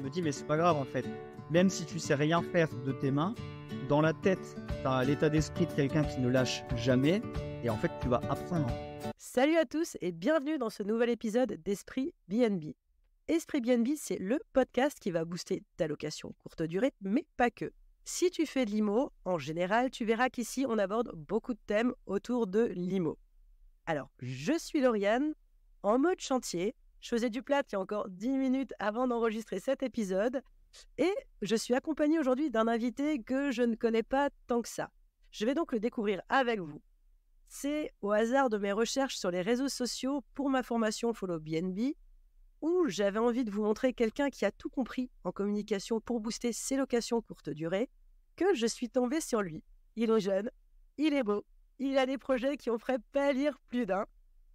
je me dis, mais c'est pas grave en fait. Même si tu sais rien faire de tes mains, dans la tête, tu as l'état d'esprit de quelqu'un qui ne lâche jamais. Et en fait, tu vas apprendre. Salut à tous et bienvenue dans ce nouvel épisode d'Esprit BNB. Esprit BNB, c'est le podcast qui va booster ta location courte durée, mais pas que. Si tu fais de l'IMO, en général, tu verras qu'ici, on aborde beaucoup de thèmes autour de l'IMO. Alors, je suis Lauriane, en mode chantier. Je faisais du plat il y a encore 10 minutes avant d'enregistrer cet épisode. Et je suis accompagnée aujourd'hui d'un invité que je ne connais pas tant que ça. Je vais donc le découvrir avec vous. C'est au hasard de mes recherches sur les réseaux sociaux pour ma formation Follow BNB où j'avais envie de vous montrer quelqu'un qui a tout compris en communication pour booster ses locations courte durée que je suis tombée sur lui. Il est jeune, il est beau, il a des projets qui en feraient pâlir plus d'un,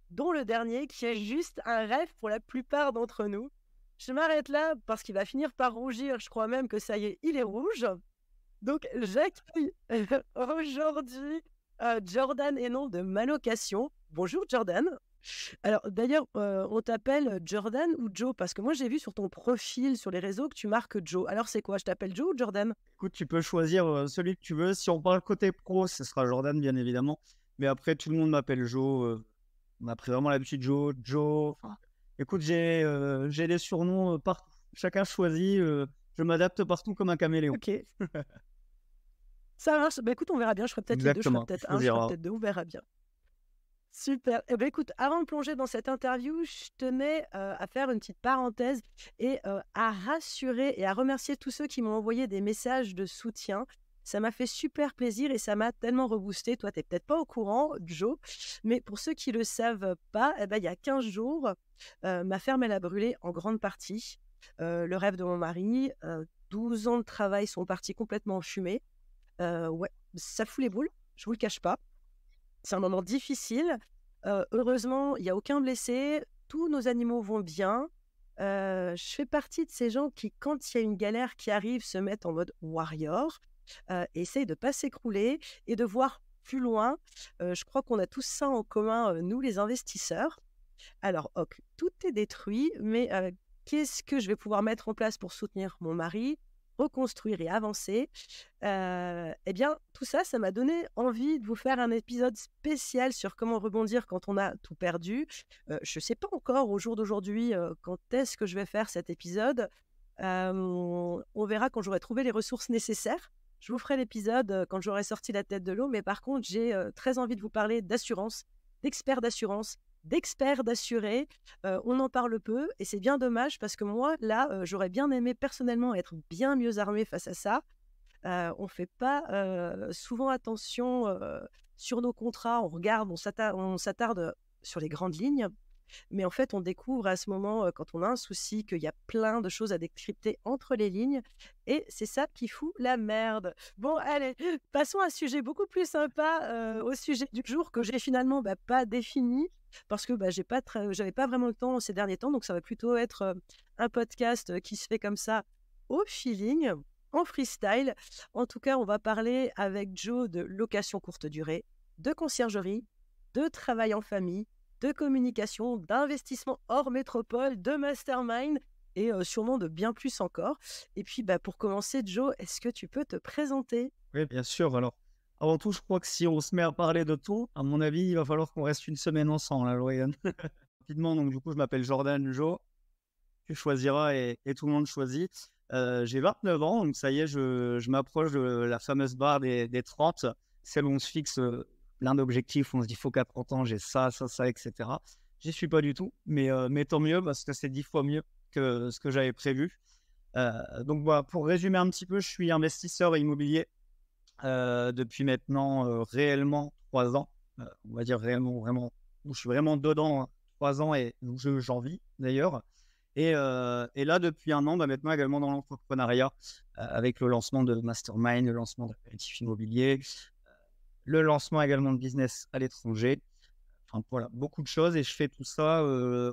dont le dernier qui est juste un rêve pour la plupart d'entre nous. Je m'arrête là parce qu'il va finir par rougir, je crois même que ça y est, il est rouge. Donc j'accueille aujourd'hui Jordan et nom de Malocation. Bonjour Jordan. Alors d'ailleurs, on t'appelle Jordan ou Joe? Parce que moi j'ai vu sur ton profil sur les réseaux que tu marques Joe. Alors c'est quoi? Je t'appelle Joe ou Jordan? Écoute, tu peux choisir celui que tu veux. Si on parle côté pro, ce sera Jordan, bien évidemment. Mais après, tout le monde m'appelle Joe. On a pris vraiment l'habitude, Joe. Enfin, écoute, j'ai des surnoms partout. Chacun choisit. Je m'adapte partout comme un caméléon. Ok. Ça marche. Bah écoute, on verra bien. Je ferai peut-être les deux, je ferai Exactement. peut-être Tu un, je ferai choisiras. peut-être deux, on verra bien. Super. Eh ben écoute, avant de plonger dans cette interview, je tenais à faire une petite parenthèse et à rassurer et à remercier tous ceux qui m'ont envoyé des messages de soutien. Ça m'a fait super plaisir et ça m'a tellement reboosté. Toi, tu n'es peut-être pas au courant, Joe, mais pour ceux qui ne le savent pas, eh ben, il y a 15 jours, ma ferme, elle a brûlé en grande partie. Le rêve de mon mari, 12 ans de travail sont partis complètement en fumée. Ouais, ça fout les boules, je vous le cache pas. C'est un moment difficile. Heureusement, il n'y a aucun blessé. Tous nos animaux vont bien. Je fais partie de ces gens qui, quand il y a une galère qui arrive, se mettent en mode warrior, essayent de ne pas s'écrouler et de voir plus loin. Je crois qu'on a tous ça en commun, nous les investisseurs. Alors, ok, tout est détruit, mais qu'est-ce que je vais pouvoir mettre en place pour soutenir mon mari, reconstruire et avancer? Eh bien, tout ça, ça m'a donné envie de vous faire un épisode spécial sur comment rebondir quand on a tout perdu. Je ne sais pas encore au jour d'aujourd'hui quand est-ce que je vais faire cet épisode. On verra quand j'aurai trouvé les ressources nécessaires. Je vous ferai l'épisode quand j'aurai sorti la tête de l'eau. Mais par contre, j'ai très envie de vous parler d'assurance, d'experts d'assurés. On en parle peu et c'est bien dommage parce que moi, là, j'aurais bien aimé personnellement être bien mieux armée face à ça. On ne fait pas souvent attention sur nos contrats, on regarde, on s'attarde sur les grandes lignes, mais en fait, on découvre à ce moment, quand on a un souci, qu'il y a plein de choses à décrypter entre les lignes, et c'est ça qui fout la merde. Bon, allez, passons à un sujet beaucoup plus sympa, au sujet du jour que j'ai finalement pas défini, parce que j'avais pas vraiment le temps ces derniers temps, donc ça va plutôt être un podcast qui se fait comme ça au feeling, en freestyle. En tout cas, on va parler avec Joe de location courte durée, de conciergerie, de travail en famille, de communication, d'investissement hors métropole, de mastermind et sûrement de bien plus encore. Et puis, pour commencer, Joe, est-ce que tu peux te présenter? Oui, bien sûr. Alors, avant tout, je crois que si on se met à parler de tout, à mon avis, il va falloir qu'on reste une semaine ensemble, là, Lauriane. Rapidement, donc du coup, je m'appelle Jordan Joe. Tu choisiras et tout le monde choisit. J'ai 29 ans, donc ça y est, je m'approche de la fameuse barre des 30, celle où on se fixe plein d'objectifs, on se dit, faut qu'à 30 ans, j'ai ça, etc. J'y suis pas du tout, mais tant mieux, parce que c'est 10 fois mieux que ce que j'avais prévu. Donc voilà, pour résumer un petit peu, je suis investisseur immobilier depuis maintenant réellement 3 ans. On va dire réellement, vraiment, où je suis vraiment dedans, hein, 3 ans et j'en vis d'ailleurs. Et là, depuis un an, maintenant également dans l'entrepreneuriat, avec le lancement de Mastermind, le lancement d'Apéritif Immobilier, le lancement également de business à l'étranger. Enfin voilà, beaucoup de choses. Et je fais tout ça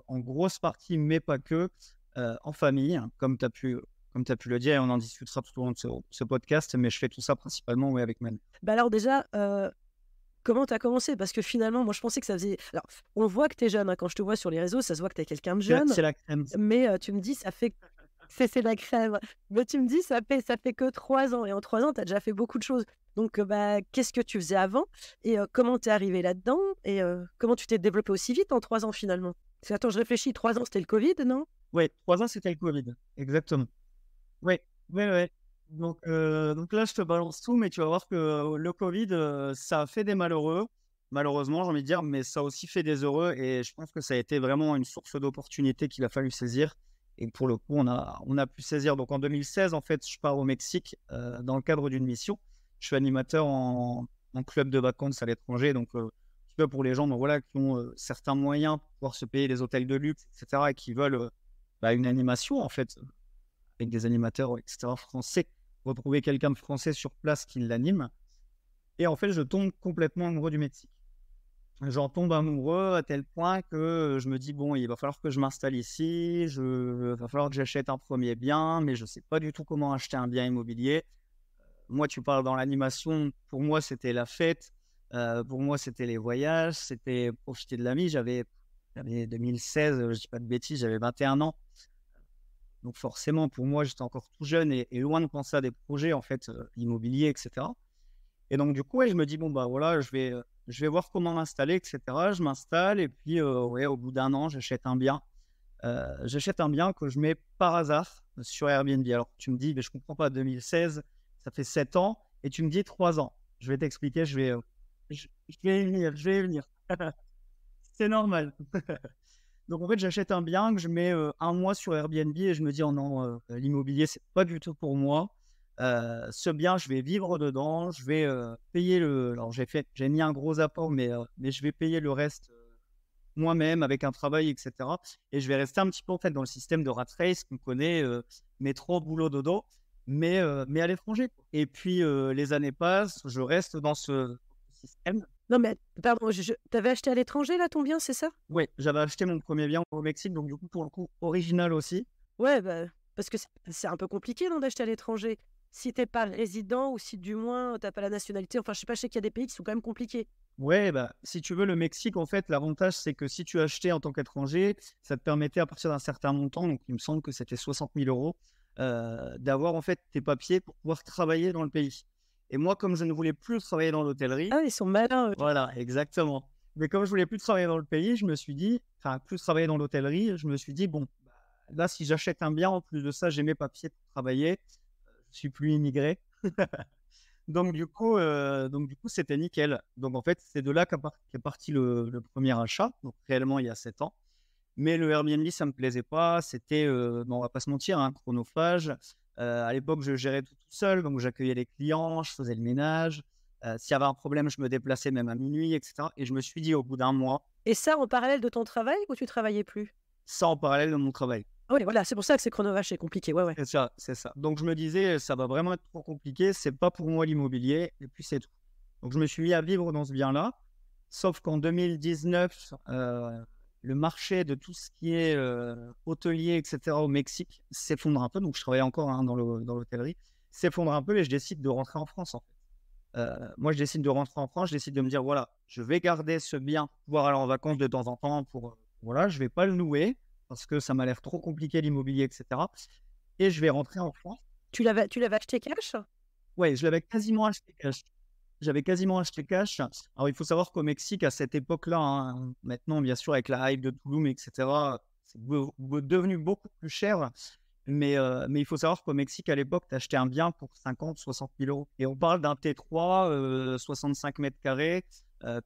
en grosse partie, mais pas que, en famille, hein, comme tu as pu le dire, et on en discutera tout au long de ce podcast, mais je fais tout ça principalement avec Manu. Alors déjà, comment tu as commencé? Parce que finalement, moi, je pensais que ça faisait... Alors, on voit que tu es jeune, hein. Quand je te vois sur les réseaux, ça se voit que tu es quelqu'un de jeune. C'est la crème. Mais tu me dis, ça fait C'est la crème. Mais tu me dis, ça fait que 3 ans et en 3 ans, tu as déjà fait beaucoup de choses. Donc, bah, qu'est-ce que tu faisais avant et comment tu es arrivé là-dedans et comment tu t'es développé aussi vite en 3 ans finalement? Parce que attends, je réfléchis, 3 ans, c'était le covid, non? Ouais, 3 ans, c'était le Covid, exactement. Ouais, ouais, ouais. Donc là, je te balance tout, mais tu vas voir que le Covid, ça a fait des malheureux, malheureusement, j'ai envie de dire, mais ça a aussi fait des heureux et je pense que ça a été vraiment une source d'opportunité qu'il a fallu saisir et pour le coup, on a pu saisir. Donc en 2016, en fait, je pars au Mexique, dans le cadre d'une mission. Je suis animateur en club de vacances à l'étranger, donc un petit peu pour les gens, donc voilà, qui ont, certains moyens pour pouvoir se payer des hôtels de luxe et cetera et qui veulent, bah, une animation, en fait, avec des animateurs, et cetera, français, retrouver quelqu'un de français sur place qui l'anime. Et en fait, je tombe complètement amoureux du Mexique. J'en tombe amoureux à tel point que je me dis, bon, il va falloir que je m'installe ici, va falloir que j'achète un premier bien, mais je ne sais pas du tout comment acheter un bien immobilier. Moi, tu parles dans l'animation, pour moi, c'était la fête, pour moi, c'était les voyages, c'était profiter de la vie. J'avais 2016, je dis pas de bêtises, j'avais 21 ans. Donc forcément, pour moi, j'étais encore tout jeune et loin de penser à des projets, en fait, immobiliers, et cetera. Et donc du coup, ouais, je me dis: «Bon, bah, voilà, je vais voir comment m'installer, et cetera». Je m'installe et puis, ouais, au bout d'1 an, j'achète un bien que je mets par hasard sur Airbnb. Alors tu me dis: «Mais je comprends pas, 2016, ça fait 7 ans et tu me dis 3 ans». Je vais t'expliquer, je vais y venir, je vais y venir. C'est normal. Donc en fait, j'achète un bien que je mets, 1 mois sur Airbnb et je me dis: «Oh non, l'immobilier, c'est pas du tout pour moi. Ce bien, je vais vivre dedans, je vais, payer le» alors j'ai mis un gros apport, mais je vais payer le reste, moi-même avec un travail et cetera et je vais rester un petit peu, en fait, dans le système de rat race qu'on connaît, métro, boulot, dodo, mais à l'étranger. Et puis, les années passent, je reste dans ce système. Non, mais pardon, tu avais acheté à l'étranger là ton bien, c'est ça? Ouais, j'avais acheté mon premier bien au Mexique, donc du coup, pour le coup, original aussi. Ouais, bah, parce que c'est un peu compliqué, non, d'acheter à l'étranger? Si t'es pas résident ou si du moins t'as pas la nationalité, enfin je sais pas, je sais qu'il y a des pays qui sont quand même compliqués. Ouais, bah, si tu veux, le Mexique, en fait, l'avantage, c'est que si tu achetais en tant qu'étranger, ça te permettait à partir d'un certain montant, donc il me semble que c'était 60 000 €, d'avoir en fait tes papiers pour pouvoir travailler dans le pays. Et moi, comme je ne voulais plus travailler dans l'hôtellerie, Ah, ils sont malins, eux. voilà, exactement. Mais comme je voulais plus travailler dans le pays, je me suis dit, enfin, plus travailler dans l'hôtellerie, je me suis dit, bon, bah, là, si j'achète un bien, en plus de ça, j'ai mes papiers pour travailler, je suis plus immigré. Donc du coup, c'était nickel. Donc en fait, c'est de là qu'est parti le 1er achat, donc réellement il y a 7 ans. Mais le Airbnb, ça me plaisait pas, c'était, bah, on va pas se mentir, hein, chronophage. À l'époque, je gérais tout seul, donc j'accueillais les clients, je faisais le ménage. S'il y avait un problème, je me déplaçais même à minuit, et cetera. Et je me suis dit au bout d'un mois, Et ça en parallèle de ton travail ou tu travaillais plus? ça en parallèle de mon travail. Ah oui, voilà, c'est pour ça que c'est chronophage, c'est compliqué, ouais, ouais. C'est ça, c'est ça. Donc je me disais: «Ça va vraiment être trop compliqué, c'est pas pour moi l'immobilier» et puis c'est tout. Donc je me suis mis à vivre dans ce bien-là, sauf qu'en 2019, le marché de tout ce qui est, hôtelier et cetera au Mexique s'effondre un peu, donc je travaillais encore, hein, dans l'hôtellerie, s'effondre un peu et je décide de rentrer en France, en fait. Moi je décide de rentrer en France, je décide de me dire: «Voilà, je vais garder ce bien, pouvoir aller en vacances de temps en temps pour, voilà, je vais pas le louer parce que ça m'a l'air trop compliqué l'immobilier et cetera et je vais rentrer en France». Tu l'avais acheté cash? Ouais, je l'avais quasiment acheté cash. J'avais quasiment acheté cash. Alors, il faut savoir qu'au Mexique, à cette époque-là, hein, maintenant, bien sûr, avec la hype de Tulum, et cetera, c'est devenu beaucoup plus cher. Mais il faut savoir qu'au Mexique, à l'époque, tu achetais un bien pour 50 000 – 60 000 € et on parle d'un T3, 65 m²,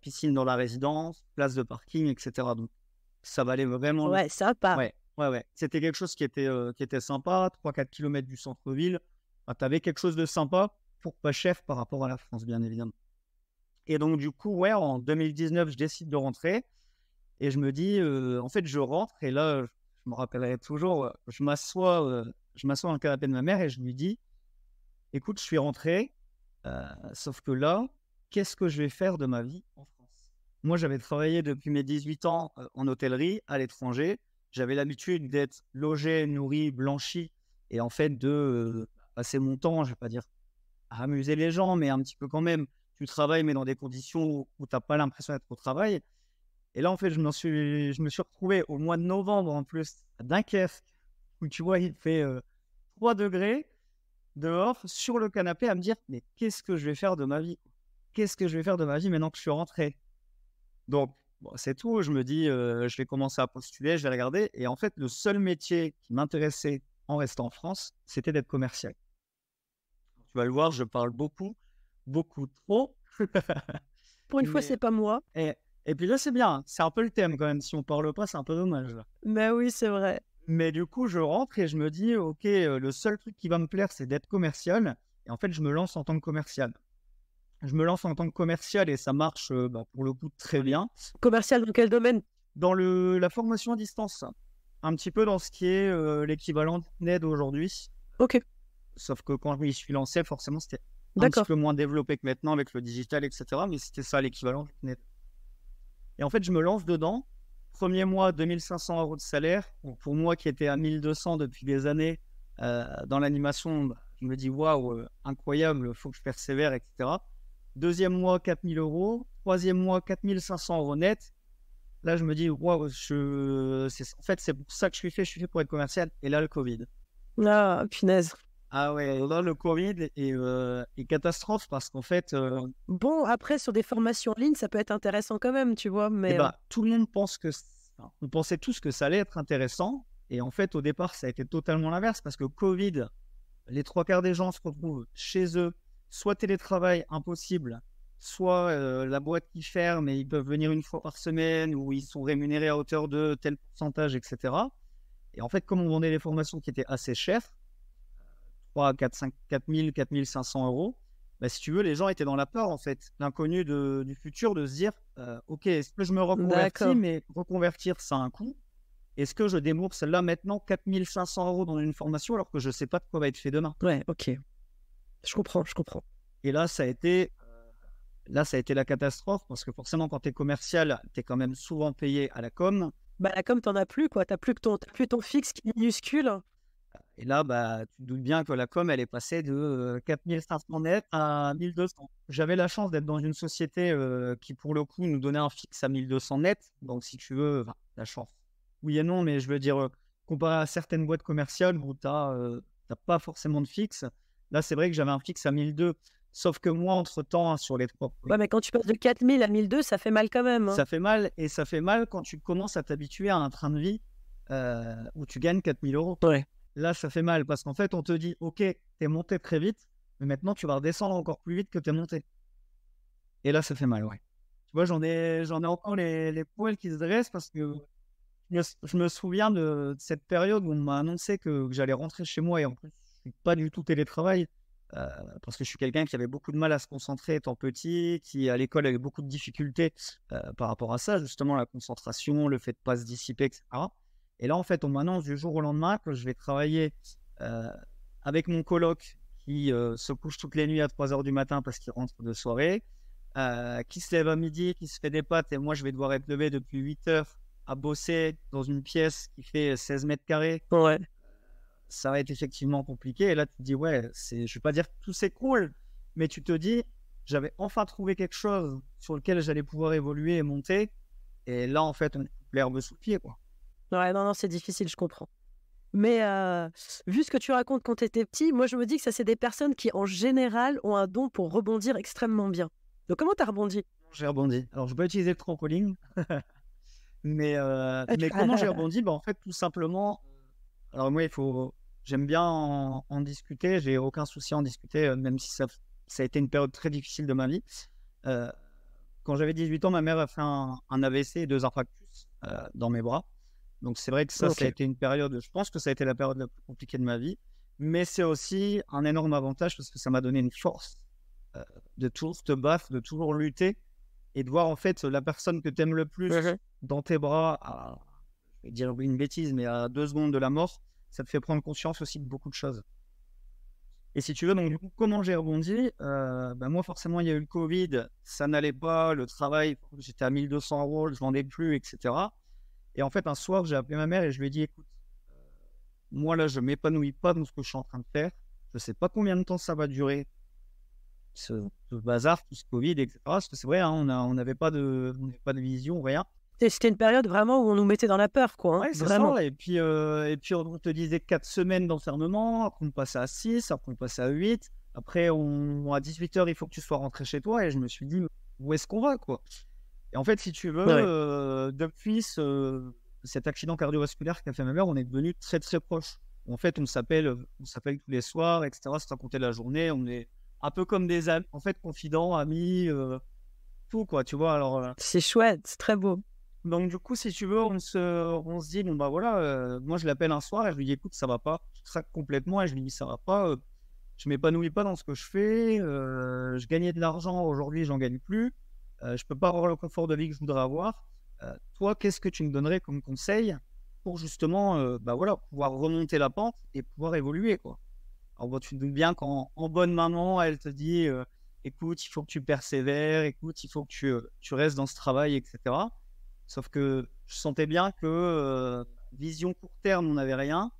piscine dans la résidence, place de parking, et cetera. Donc ça valait vraiment le Ouais, sympa. ouais, ouais, ouais. C'était quelque chose qui était sympa, 3-4 km du centre-ville. Enfin, tu avais quelque chose de sympa pour pas cher par rapport à la France, bien évidemment. Et donc du coup, ouais, en 2019, je décide de rentrer et je me dis, en fait, je rentre et là, je me rappellerai toujours, je m'assois dans le canapé de ma mère et je lui dis: «Écoute, je suis rentré, sauf que là, qu'est-ce que je vais faire de ma vie en France?» Moi, j'avais travaillé depuis mes 18 ans, en hôtellerie à l'étranger. J'avais l'habitude d'être logé, nourri, blanchi et en fait de, passer mon temps, je vais pas dire à amuser les gens, mais un petit peu quand même. Tu travailles, mais dans des conditions où tu as pas l'impression d'être au travail. Et là, en fait, je me suis retrouvé au mois de novembre, en plus, à Dunkerque, où tu vois, il fait, 3 degrés dehors sur le canapé à me dire: «Mais qu'est-ce que je vais faire de ma vie? Qu'est-ce que je vais faire de ma vie maintenant que je suis rentré?» Donc bon, c'est tout. Je me dis, je vais commencer à postuler, je vais regarder et en fait, le seul métier qui m'intéressait en restant en France, c'était d'être commercial. Tu vas le voir, je parle beaucoup, beaucoup trop. Pour une fois, Mais c'est pas moi. et et puis là, c'est bien, hein, c'est un peu le thème quand même. Si on parle pas, c'est un peu dommage là. Mais oui, c'est vrai. Mais du coup, je rentre et je me dis: «OK, le seul truc qui va me plaire, c'est d'être commercial» et en fait, je me lance en tant que commercial. Je me lance en tant que commercial et ça marche, pour le coup très bien. Commercial dans quel domaine? Dans la formation à distance, un petit peu dans ce qui est, l'équivalent de CNED aujourd'hui. OK, Sauf que quand je m'y suis lancé, forcément, c'était un petit d'accord. peu moins développé que maintenant avec le digital et cetera, mais c'était ça l'équivalent du CNED et en fait, je me lance dedans. Premier mois, 2 500 € de salaire. Donc pour moi qui étais à 1 200 depuis des années, dans l'animation, bah, je me dis: «Waouh, incroyable, faut que je persévère» et cetera. 2e mois, 4 000 €. 3e mois, 4 500 € net. Là, je me dis: «Waouh, en fait, c'est pour ça que je suis fait pour être commercial» et là, le covid. Ah, punaise. Ah ouais, là, le covid est catastrophe parce qu'en fait, Bon, après, sur des formations en ligne, ça peut être intéressant quand même, tu vois? et Mais, bah, tout le monde pense que enfin, on pensait tous que ça allait être intéressant et en fait, au départ, ça a été totalement l'inverse parce que covid, les 3 quarts des gens se retrouvent chez eux, soit télétravail impossible, soit, la boîte qui ferme et ils peuvent venir une fois par semaine ou ils sont rémunérés à hauteur de tel pourcentage et cetera et en fait, comme on vendait des formations qui étaient assez chères, 3 4 5 4 500 €, bah, si tu veux, les gens étaient dans la peur, en fait, l'inconnu du futur, de se dire: «OK, est-ce que je me reconvertis?» d'accord. mais reconvertir, ça a un coût. Est-ce que je débourse là, maintenant, 4 500 € dans une formation alors que je ne sais pas de quoi va être fait demain? Ouais, OK. Je comprends, je comprends. Et là, ça a été la catastrophe parce que forcément, quand tu es commercial, tu es quand même souvent payé à la com. Bah, là, comme tu en as plus, quoi, tu as plus ton fixe qui est minuscule. Et là, bah, tu te doutes bien que la com, elle est passée de, 4 500 net à 1 200. J'avais la chance d'être dans une société, qui pour le coup nous donnait un fixe à 1 200 net. Donc si tu veux, enfin, la chance, oui et non, mais je veux dire, comparé à certaines boîtes commerciales où tu as, pas forcément de fixe. Là, c'est vrai que j'avais un fixe à 1 200. Sauf que moi, entre-temps, hein, sur les 3 Ouais, mais quand tu passes de 4 000 à 1 200, ça fait mal quand même, hein. ça fait mal et ça fait mal quand tu commences à t'habituer à un train de vie, où tu gagnes 4 000 €. Ouais. Là, ça fait mal parce qu'en fait, on te dit: «OK, tu es monté très vite, mais maintenant tu vas redescendre encore plus vite que tu es monté» et là, ça fait mal, ouais. Tu vois, j'en ai encore les poils qui se dressent parce que je me souviens de cette période où on m'a annoncé que j'allais rentrer chez moi et en plus, je suis pas du tout télétravail, heu, parce que je suis quelqu'un qui avait beaucoup de mal à se concentrer étant petit, qui à l'école avait beaucoup de difficultés, par rapport à ça, justement la concentration, le fait de pas se dissiper et cetera et là, en fait, on m'annonce du jour au lendemain que je vais travailler, heu, avec mon coloc qui, se couche toutes les nuits à 3 heures du matin parce qu'il rentre de soirée, qui se lève à midi, qui se fait des pâtes et moi, je vais devoir être levé depuis 8 heures à bosser dans une pièce qui fait 16 mètres carrés. Ouais. Ça va être effectivement compliqué et là, tu te dis: «Ouais, je vais pas dire que tout s'écroule», mais tu te dis: «J'avais enfin trouvé quelque chose sur lequel j'allais pouvoir évoluer et monter» et là, en fait, on me coupe l'herbe sous le pied, quoi. Ouais, non, non, c'est difficile, je comprends. Mais, vu ce que tu racontes quand tu étais petit, moi, je me dis que ça, c'est des personnes qui, en général, ont un don pour rebondir extrêmement bien. Donc comment tu as rebondi? J'ai rebondi. Alors, je vais pas utiliser le trampoline, mais comment j'ai rebondi? Bah, en fait, tout simplement, alors moi, j'aime bien en discuter, j'ai aucun souci à en discuter, même si ça a été une période très difficile de ma vie. Heu, Quand j'avais 18 ans, ma mère a fait un AVC et 2 infarctus, dans mes bras. Donc c'est vrai que ça a OK. été une période, je pense que ça a été la période la plus compliquée de ma vie, mais c'est aussi un énorme avantage parce que ça m'a donné une force, heu, de toujours te battre, de toujours lutter et de voir en fait la personne que tu aimes le plus Mmh. dans tes bras à, je vais dire une bêtise, mais à 2 secondes de la mort, ça te fait prendre conscience aussi de beaucoup de choses. Et si tu veux, donc du coup, comment j'ai rebondi? Bah, moi forcément, il y a eu le covid, ça n'allait pas, le travail, j'étais à 1 200 €, je vendais plus et cetera et en fait, un soir, j'ai appelé ma mère et je lui ai dit: «Écoute, moi là, je m'épanouis pas dans ce que je suis en train de faire. Je sais pas combien de temps ça va durer, ce bazar, tout ce covid et cetera». Parce que c'est vrai, hein, on n'avait pas de vision, rien. C'était une période vraiment où on nous mettait dans la peur, quoi. Ouais, c'est Vraiment. ça. Et puis, on te disait 4 semaines d'enfermement. Après, on passait à 6. Après, on passait à 8. Après, à 18h, il faut que tu sois rentré chez toi. Et je me suis dit, où est-ce qu'on va, quoi? Et en fait, si tu veux, Ouais. depuis cet accident cardiovasculaire qu'a fait ma mère, on est devenus très, très proches. En fait, on s'appelle tous les soirs, etc. Se raconter la journée. On est un peu comme des amis, en fait, confidents, amis, tout, quoi, tu vois. Alors, C'est chouette, c'est très beau. donc, du coup, si tu veux, on se dit, bon, bah voilà, moi, je l'appelle un soir et je lui dis, écoute, ça va pas. Je craque complètement et je lui dis, ça va pas. Je m'épanouis pas dans ce que je fais. Je gagnais de l'argent. Aujourd'hui, j'en gagne plus. Je peux pas avoir le confort de vie que je voudrais avoir. Toi, qu'est-ce que tu me donnerais comme conseil pour justement, bah voilà, pouvoir remonter la pente et pouvoir évoluer, quoi. Alors, bon, tu te doutes bien qu'en bonne maman, elle te dit, écoute, il faut que tu persévères, écoute, il faut que tu restes dans ce travail, etc. Sauf que je sentais bien que vision court terme, on n'avait rien.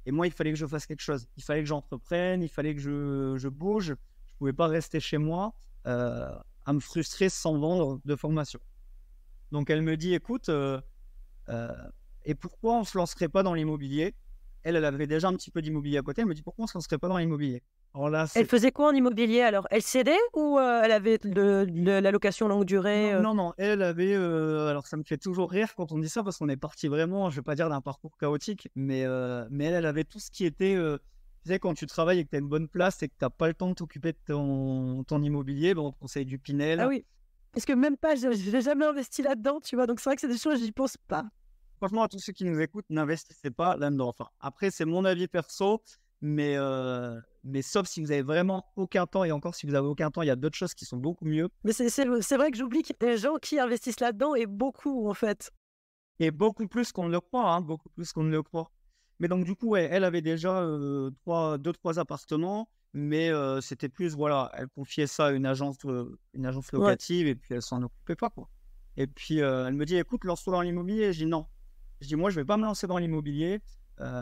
Et moi, il fallait que je fasse quelque chose. Il fallait que j'entreprenne, il fallait que je bouge. Je ne pouvais pas rester chez moi à me frustrer sans vendre de formation. Donc, elle me dit, écoute, euh, et pourquoi on ne se lancerait pas dans l'immobilier? Elle avait déjà un petit peu d'immobilier à côté. Elle me dit, pourquoi on ne se lancerait pas dans l'immobilier? Alors là, Elle c'est... faisait quoi en immobilier alors? Elle cédait ou elle avait de la location longue durée? Non, non, non. Elle avait... alors, ça me fait toujours rire quand on dit ça parce qu'on est parti vraiment, je ne vais pas dire d'un parcours chaotique, mais elle avait tout ce qui était... tu sais, quand tu travailles et que tu as une bonne place et que tu n'as pas le temps de t'occuper de ton immobilier, ben, on te conseille du Ah Pinel. oui. Parce que même pas, je n'ai jamais investi là-dedans, tu vois. Donc c'est vrai que c'est des choses, j'y pense pas. Franchement, à tous ceux qui nous écoutent, n'investissez pas là-dedans. Enfin, après, c'est mon avis perso, mais sauf si vous avez vraiment aucun temps, et encore si vous avez aucun temps, il y a d'autres choses qui sont beaucoup mieux. Mais c'est vrai que j'oublie qu'il y a des gens qui investissent là-dedans et beaucoup en fait. Et beaucoup plus qu'on ne le croit, hein, beaucoup plus qu'on ne le croit. Mais donc, du coup, ouais, elle avait déjà deux, trois appartements, mais c'était plus, voilà, elle confiait ça à une agence Ouais. locative et puis elle s'en occupait pas, quoi. Et puis, elle me dit, écoute, lance-toi dans l'immobilier. Je dis non. Je dis, moi, je vais pas me lancer dans l'immobilier.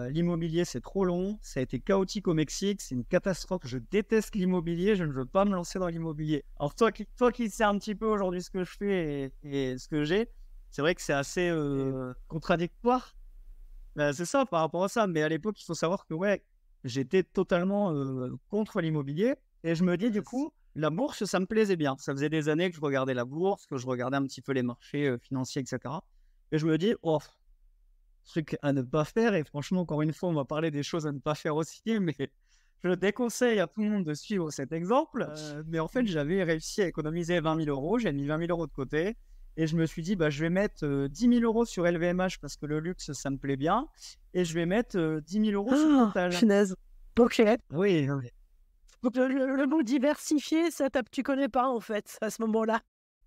L'immobilier, c'est trop long. Ça a été chaotique au Mexique. C'est une catastrophe. Je déteste l'immobilier. Je ne veux pas me lancer dans l'immobilier. Alors, toi qui sais un petit peu aujourd'hui ce que je fais et ce que j'ai, c'est vrai que c'est assez contradictoire. C'est ça par rapport à ça. Mais à l'époque, il faut savoir que ouais, j'étais totalement contre l'immobilier. Et je me dis, du coup, la bourse, ça me plaisait bien. Ça faisait des années que je regardais la bourse, que je regardais un petit peu les marchés financiers, etc. Et je me dis, oh, truc à ne pas faire. Et franchement, encore une fois, on va parler des choses à ne pas faire aussi. Mais je déconseille à tout le monde de suivre cet exemple. Mais en fait, j'avais réussi à économiser 20 000 euros. J'ai mis 20 000 euros de côté. Et je me suis dit, bah, je vais mettre 10 000 euros sur LVMH parce que le luxe, ça me plaît bien. Et je vais mettre 10 000 euros sur Ah, Total. punaise. Ok. Oui, non, mais... Donc le mot diversifié, tu connais pas en fait à ce moment-là.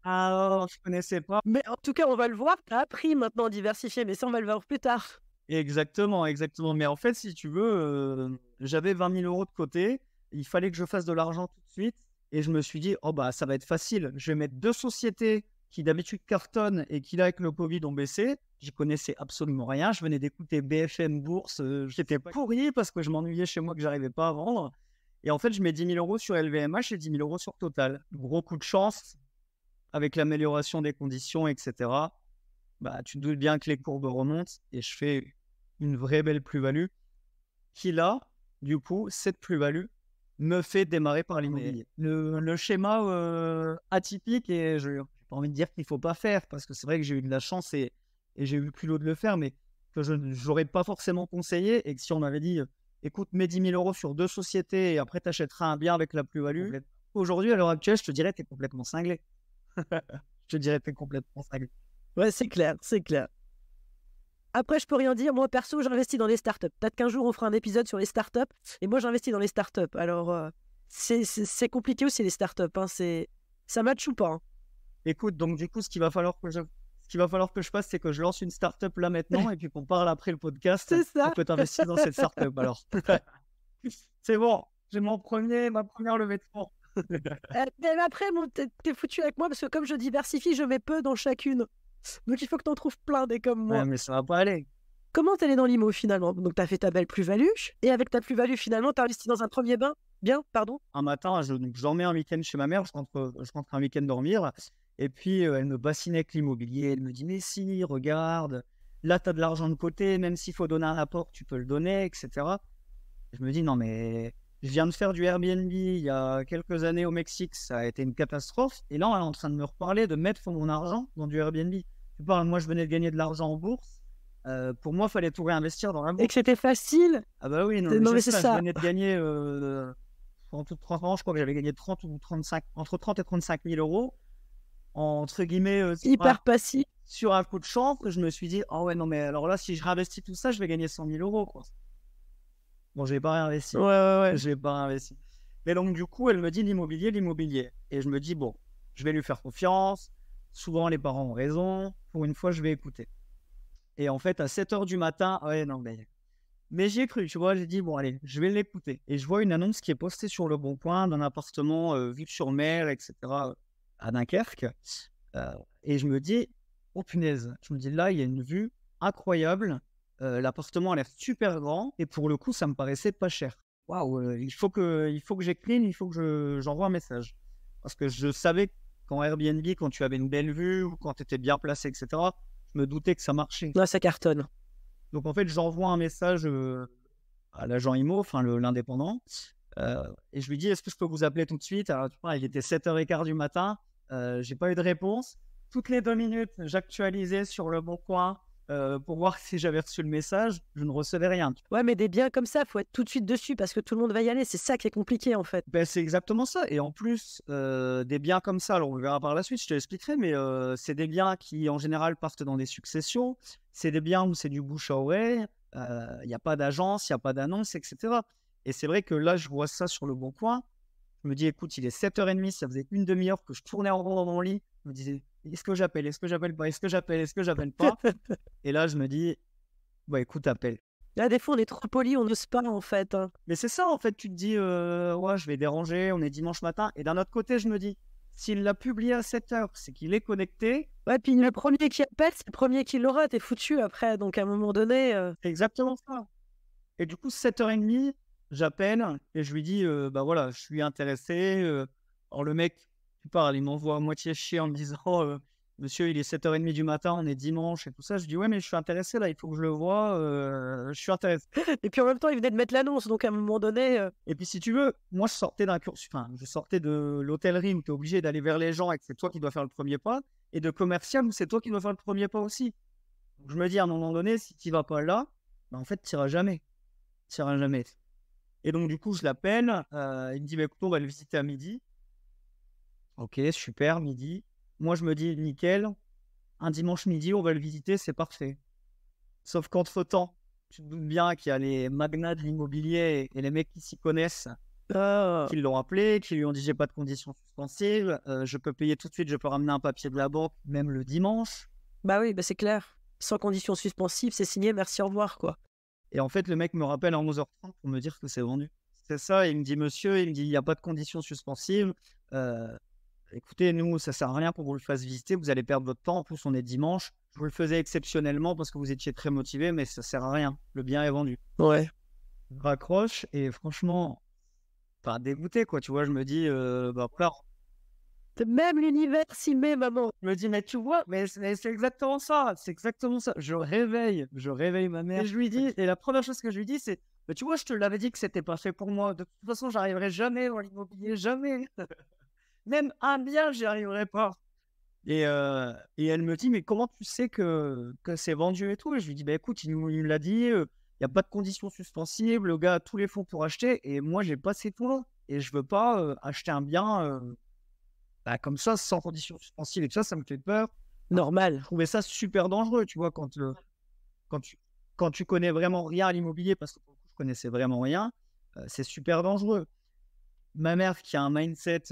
Ah, je connaissais pas. Mais en tout cas, on va le voir. Tu as appris maintenant à diversifier, mais ça, on va le voir plus tard. Exactement, exactement. Mais en fait, si tu veux, j'avais 20 000 euros de côté. Il fallait que je fasse de l'argent tout de suite. Et je me suis dit, oh bah, ça va être facile. Je vais mettre deux sociétés qui d'habitude cartonnent et qui, là, avec le Covid, ont baissé. J'y connaissais absolument rien. Je venais d'écouter BFM Bourse. J'étais pas pourri parce que je m'ennuyais chez moi que j'arrivais pas à vendre. Et en fait, je mets 10 000 euros sur LVMH et 10 000 euros sur Total. Gros coup de chance avec l'amélioration des conditions, etc. Bah, tu te doutes bien que les courbes remontent et je fais une vraie belle plus-value qui, là, du coup, cette plus-value me fait démarrer par l'immobilier. Le schéma atypique, et je n'ai pas envie de dire qu'il ne faut pas faire parce que c'est vrai que j'ai eu de la chance et j'ai eu le culot de le faire, mais que je n'aurais pas forcément conseillé et que si on m'avait dit écoute, mets 10 000 euros sur deux sociétés et après tu achèteras un bien avec la plus-value, aujourd'hui, à l'heure actuelle, je te dirais que tu es complètement cinglé. Je te dirais que tu es complètement cinglé. Ouais, c'est clair, c'est clair. Après, je peux rien dire. Moi, perso, j'investis dans les startups. Peut-être qu'un jour, on fera un épisode sur les startups. Et moi, j'investis dans les startups. Alors, c'est compliqué aussi, les startups. Hein. Ça matche ou pas. Hein. Écoute, donc du coup, ce qu'il va falloir que je fasse, c'est que je lance une startup là maintenant et puis qu'on parle après le podcast C'est ça. pour que tu investisses dans cette startup. Alors, c'est bon, j'ai ma première levée de fonds. Mais après, bon, t'es foutu avec moi parce que comme je diversifie, je mets peu dans chacune. Donc, il faut que t'en trouves plein des comme moi. Ouais, mais ça va pas aller. Comment t'es allé dans l'IMO finalement? Donc, t'as fait ta belle plus-value. Et avec ta plus-value, finalement, t'as investi dans un premier bien, pardon. Un matin, je dormais un week-end chez ma mère, je rentre un week-end dormir. Et puis, elle me bassinait avec l'immobilier. Elle me dit: «Mais si, regarde, là, tu as de l'argent de côté, même s'il faut donner un apport, tu peux le donner, et cetera». Je me dis: «Non, mais je viens de faire du Airbnb il y a quelques années au Mexique, ça a été une catastrophe et là, on est en train de me reparler de mettre mon argent dans du Airbnb». Tu parles, moi, je venais de gagner de l'argent en bourse, pour moi, il fallait tout réinvestir dans la Et bourse. que c'était facile. Ah bah oui, non, mais Non, c'est mais c'est ça, je ça. venais de gagner, en toute transparence, je crois que j'avais gagné 30 ou 35, entre 30 et 35 000 euros entre guillemets, Hyper passif. sur un coup de chance. Je me suis dit: «Ah ouais, non, mais alors là, si je réinvestis tout ça, je vais gagner 100 000 euros, quoi». Bon, je n'ai pas réinvesti. Ouais, ouais, ouais. Je n'ai pas réinvesti. Mais donc, du coup, elle me dit: «L'immobilier, l'immobilier». Et je me dis: «Bon, je vais lui faire confiance. Souvent, les parents ont raison. Pour une fois, je vais écouter». Et en fait, à 7 heures du matin, ouais, non, mais j'y ai cru, tu vois? J'ai dit: «Bon, allez, je vais l'écouter». Et je vois une annonce qui est postée sur Le Bon Coin d'un appartement, vue sur mer, et cetera, à Dunkerque. Heu et je me dis: «Oh punaise!» Je me dis: «Là, il y a une vue incroyable, l'appartement a l'air super grand et pour le coup, ça me paraissait pas cher». Waouh, il faut que j'écrive, il faut que j'envoie un message. Parce que je savais qu'en Airbnb, quand tu avais une belle vue ou quand tu étais bien placé, et cetera, je me doutais que ça marchait. Ouais, ça cartonne. Donc en fait, j'envoie un message, à l'agent IMO, enfin l'indépendant, et je lui dis: «Est-ce que je peux vous appeler tout de suite?» Alors tu vois, il était 7h15 du matin, j'ai pas eu de réponse. Toutes les 2 minutes, j'actualisais sur Le Bon Coin, pour voir si j'avais reçu le message. Je ne recevais rien. Ouais, mais des biens comme ça, faut être tout de suite dessus parce que tout le monde va y aller. C'est ça qui est compliqué, en fait. Ben c'est exactement ça et en plus, des biens comme ça, alors on le verra par la suite, je te l'expliquerai, mais c'est des biens qui, en général, partent dans des successions. C'est des biens où c'est du bouche à oreille, il y a pas d'agence, il y a pas d'annonce, et cetera. Et c'est vrai que là, je vois ça sur Le Bon Coin. Je me dis: «Écoute, il est 7h30, ça faisait une demi-heure que je tournais en rond dans mon lit». Je me disais: «Est-ce que j'appelle? Est-ce que j'appelle pas? Est-ce que j'appelle? Est-ce que j'appelle pas?» Et là, je me dis: «Bah, écoute, appelle». Là, des fois, on est trop poli, on n'ose pas, en fait, hein. Mais c'est ça, en fait, tu te dis: «Ouais, je vais déranger, on est dimanche matin», et d'un autre côté, je me dis: «S'il l'a publié à 7h, c'est qu'il est connecté». Ouais, puis le premier qui appelle, c'est le premier qui l'aura. Tu es foutu après. Donc, à un moment donné, C'est exactement ça. Et du coup, 7h30, j'appelle et je lui dis: «Bah, voilà, je suis intéressé», alors le mec, tu parles, il m'envoie à moitié chier en me disant: «Monsieur, il est 7h30 du matin, on est dimanche et tout ça». Je dis: «Ouais, mais je suis intéressé là, il faut que je le voie, je suis intéressé». et puis en même temps, il venait de mettre l'annonce. Donc, à un moment donné, Et puis si tu veux, moi je sortais d'un cursus, enfin, je sortais de l'hôtellerie où tu es obligé d'aller vers les gens et que c'est toi qui dois faire le premier pas, et de commercial où c'est toi qui dois faire le premier pas aussi. Donc je me dis à un moment donné, si tu vas pas là, bah, en fait, tu iras jamais. Tu iras jamais. Et donc du coup, je l'appelle, il me dit: «Bah, écoute, on va le visiter à midi». OK, super, midi. Moi, je me dis: «Nickel, un dimanche midi, on va le visiter, c'est parfait». Sauf qu'entre-temps, tu te doutes bien qu'il y a les magnats de l'immobilier et les mecs qui s'y connaissent, ah, qui l'ont appelé, qui lui ont dit: «J'ai pas de conditions suspensives, je peux payer tout de suite, je peux ramener un papier de la banque, même le dimanche». bah oui, bah c'est clair. Sans condition suspensive, c'est signé, merci, au revoir, quoi. Et en fait, le mec me rappelle à 11h30 pour me dire que c'est vendu. C'est ça, il me dit: «Monsieur», il me dit: «Il y a pas de conditions suspensives, écoutez, nous, ça sert à rien qu'on vous le fasse visiter, vous allez perdre votre temps. En plus, on est dimanche. Je vous le faisais exceptionnellement parce que vous étiez très motivé, mais ça sert à rien. Le bien est vendu». Ouais. Je raccroche et franchement, enfin dégoûté quoi, tu vois? Je me dis, bah, voilà, Même l'univers s'y met, maman. je me dis: «Mais tu vois? Mais c'est exactement ça, c'est exactement ça». Je réveille ma mère et je lui dis, et la première chose que je lui dis, c'est: «Bah, tu vois, je te l'avais dit que c'était pas fait pour moi. De toute façon, j'arriverai jamais dans l'immobilier, jamais. Même un bien, j'y arriverai pas». Et elle me dit: «Mais comment tu sais que c'est vendu et tout?» Et je lui dis: «Bah, écoute, il me l'a dit, il y a pas de conditions suspensibles, le gars a tous les fonds pour acheter et moi j'ai pas ces fonds et je veux pas, acheter un bien, bah, comme ça, sans conditions suspensibles et tout ça, ça me fait peur». Enfin, je Normal. trouvais ça super dangereux, tu vois? Quand tu connais vraiment rien à l'immobilier, parce que pour le coup, je connaissais vraiment rien, c'est super dangereux. Ma mère qui a un mindset,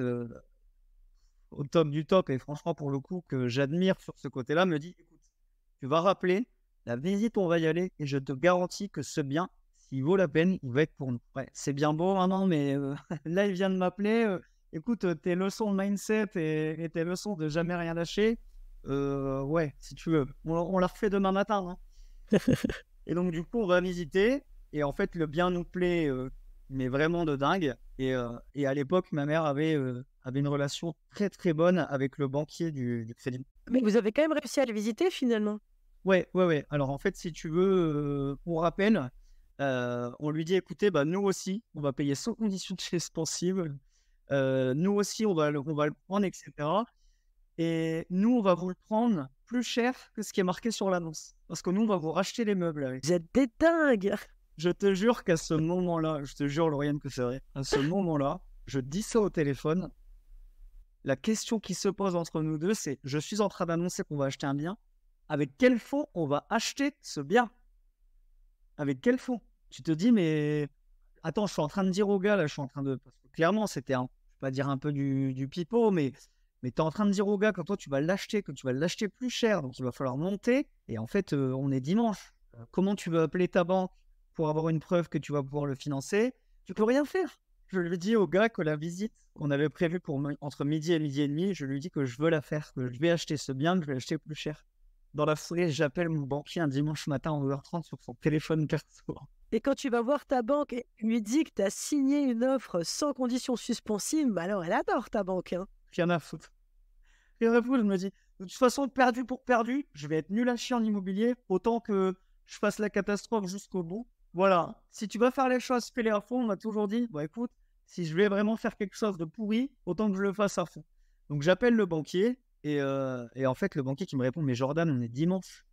au top du top et franchement pour le coup que j'admire sur ce côté-là, me dit: «Écoute, tu vas rappeler, la visite on va y aller et je te garantis que ce bien, s'il vaut la peine, il va être pour nous». Ouais, c'est bien beau maintenant, mais là il vient de m'appeler, écoute, tes leçons de mindset et tes leçons de jamais rien lâcher, ouais, si tu veux, on la refait demain matin, hein. Et donc du coup, on va visiter et en fait, le bien nous plaît, mais vraiment de dingue. Et à l'époque, ma mère avait une relation très, très bonne avec le banquier du crédit. Mais vous avez quand même réussi à le visiter finalement? Ouais, ouais, ouais. Alors en fait, si tu veux, pour rappel, on lui dit: «Écoutez, bah, nous aussi, on va payer sans condition suspensive. Nous aussi, on va le prendre et cetera et nous, on va vous le prendre plus cher que ce qui est marqué sur l'annonce. Parce que nous, on va vous racheter les meubles avec». Vous êtes des dingues! Je te jure qu'à ce moment-là, je te jure, Lauriane, que c'est vrai. À ce moment-là, je dis ça au téléphone. La question qui se pose entre nous 2, c'est: je suis en train d'annoncer qu'on va acheter un bien. Avec quel fonds on va acheter ce bien? Avec quel fonds? Tu te dis: «Mais attends, je suis en train de dire au gars, là, je suis en train de» parce que clairement, c'était un je vais pas dire un peu du pipeau, mais tu es en train de dire au gars que toi, tu vas l'acheter, que tu vas l'acheter plus cher, donc il va falloir monter et en fait, on est dimanche. Comment tu veux appeler ta banque pour avoir une preuve que tu vas pouvoir le financer? Tu peux rien faire. Je lui dis au gars que la visite qu'on avait prévue pour entre midi et midi et demi, je lui dis que je veux la faire, que je vais acheter ce bien, que je vais l'acheter plus cher. Dans la foulée, j'appelle mon banquier un dimanche matin à 11h30 sur son téléphone perso. Et quand tu vas voir ta banque et tu lui dis que tu as signé une offre sans condition suspensive, bah alors elle adore ta banque, hein. Rien à foutre. Rien à foutre, je me dis, de toute façon, perdu pour perdu, je vais être nul à chier en immobilier, autant que je fasse la catastrophe jusqu'au bout. Voilà. Si tu vas faire les choses, fais-les à fond. On m'a toujours dit, bah écoute, si je vais vraiment faire quelque chose de pourri, autant que je le fasse à fond. Donc j'appelle le banquier et en fait, le banquier qui me répond, mais Jordan, on est dimanche.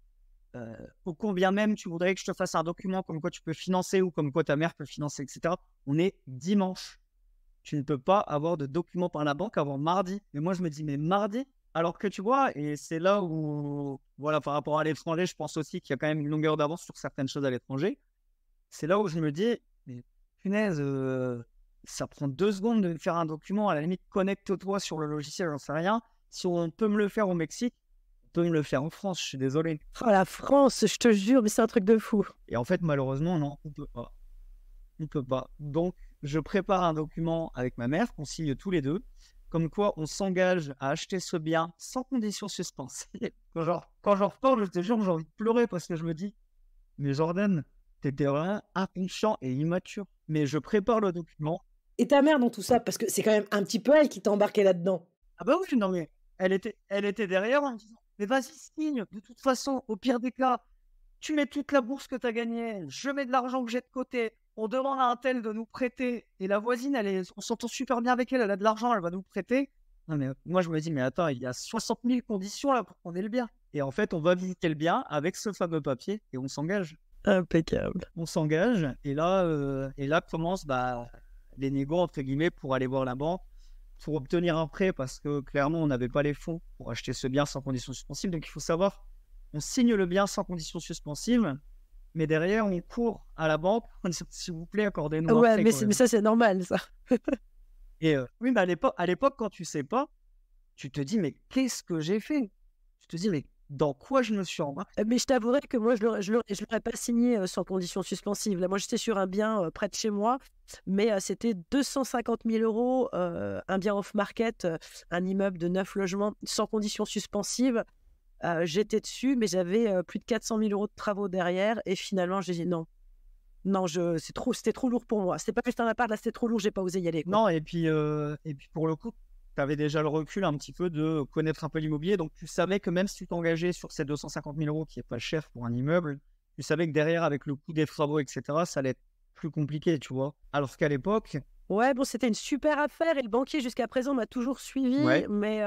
Au combien même tu voudrais que je te fasse un document comme quoi tu peux financer ou comme quoi ta mère peut financer, etc. On est dimanche. Tu ne peux pas avoir de document par la banque avant mardi. Mais moi, je me dis, mais mardi? Alors que tu vois, et c'est là où, voilà, par rapport à l'étranger, je pense aussi qu'il y a quand même une longueur d'avance sur certaines choses à l'étranger. C'est là où je me dis, mais punaise, ça prend 2 secondes de faire un document. À la limite, connecte-toi sur le logiciel, j'en sais rien. Si on peut me le faire au Mexique, on peut me le faire en France, je suis désolé. Oh la France, je te jure, mais c'est un truc de fou. Et en fait, malheureusement, non, on peut pas. On peut pas. Donc, je prépare un document avec ma mère qu'on signe tous les deux, comme quoi on s'engage à acheter ce bien sans condition suspensive. Quand j'en reparle, je te jure, j'ai envie de pleurer parce que je me dis, mais Jordan, t'étais vraiment inconscient et immature. Mais je prépare le document. Et ta mère dans tout ça? Parce que c'est quand même un petit peu elle qui t'a embarqué là-dedans. Ah bah oui, non mais elle était derrière en me disant, mais vas-y, signe, de toute façon, au pire des cas, tu mets toute la bourse que tu as gagnée, je mets de l'argent que j'ai de côté, on demande à un tel de nous prêter, et la voisine, on s'entend super bien avec elle, elle a de l'argent, elle va nous prêter. Non mais moi je me dis, mais attends, il y a 60 000 conditions là pour qu'on ait le bien. Et en fait, on va visiter le bien avec ce fameux papier et on s'engage. Impeccable. On s'engage et là commencent les négos entre guillemets pour aller voir la banque, pour obtenir un prêt parce que clairement on n'avait pas les fonds pour acheter ce bien sans condition suspensive. Donc il faut savoir, on signe le bien sans condition suspensive, mais derrière on court à la banque, on dit s'il vous plaît accordez-nous un Ouais, prêt mais, quand mais même. ça c'est normal, ça. Et oui, mais à l'époque quand tu sais pas, tu te dis mais qu'est-ce que j'ai fait? Tu te dis mais dans quoi je me suis embarqué? Mais je t'avouerais que moi, je l'aurais pas signé sans condition suspensive. Là, moi, j'étais sur un bien près de chez moi, mais c'était 250 000 €, un bien off-market, un immeuble de 9 logements sans condition suspensive. J'étais dessus, mais j'avais plus de 400 000 € de travaux derrière. Et finalement, j'ai dit non. Non, c'était trop lourd pour moi. C'était pas juste un appart, là, c'était trop lourd, j'ai pas osé y aller, quoi. Non, et puis pour le coup, tu avais déjà le recul un petit peu de connaître un peu l'immobilier. Donc, tu savais que même si tu t'engageais sur ces 250 000 € qui est pas cher pour un immeuble, tu savais que derrière, avec le coût des travaux, etc., ça allait être plus compliqué, tu vois. Alors qu'à l'époque, Ouais, bon, c'était une super affaire et le banquier, jusqu'à présent, m'a toujours suivi. ouais, Mais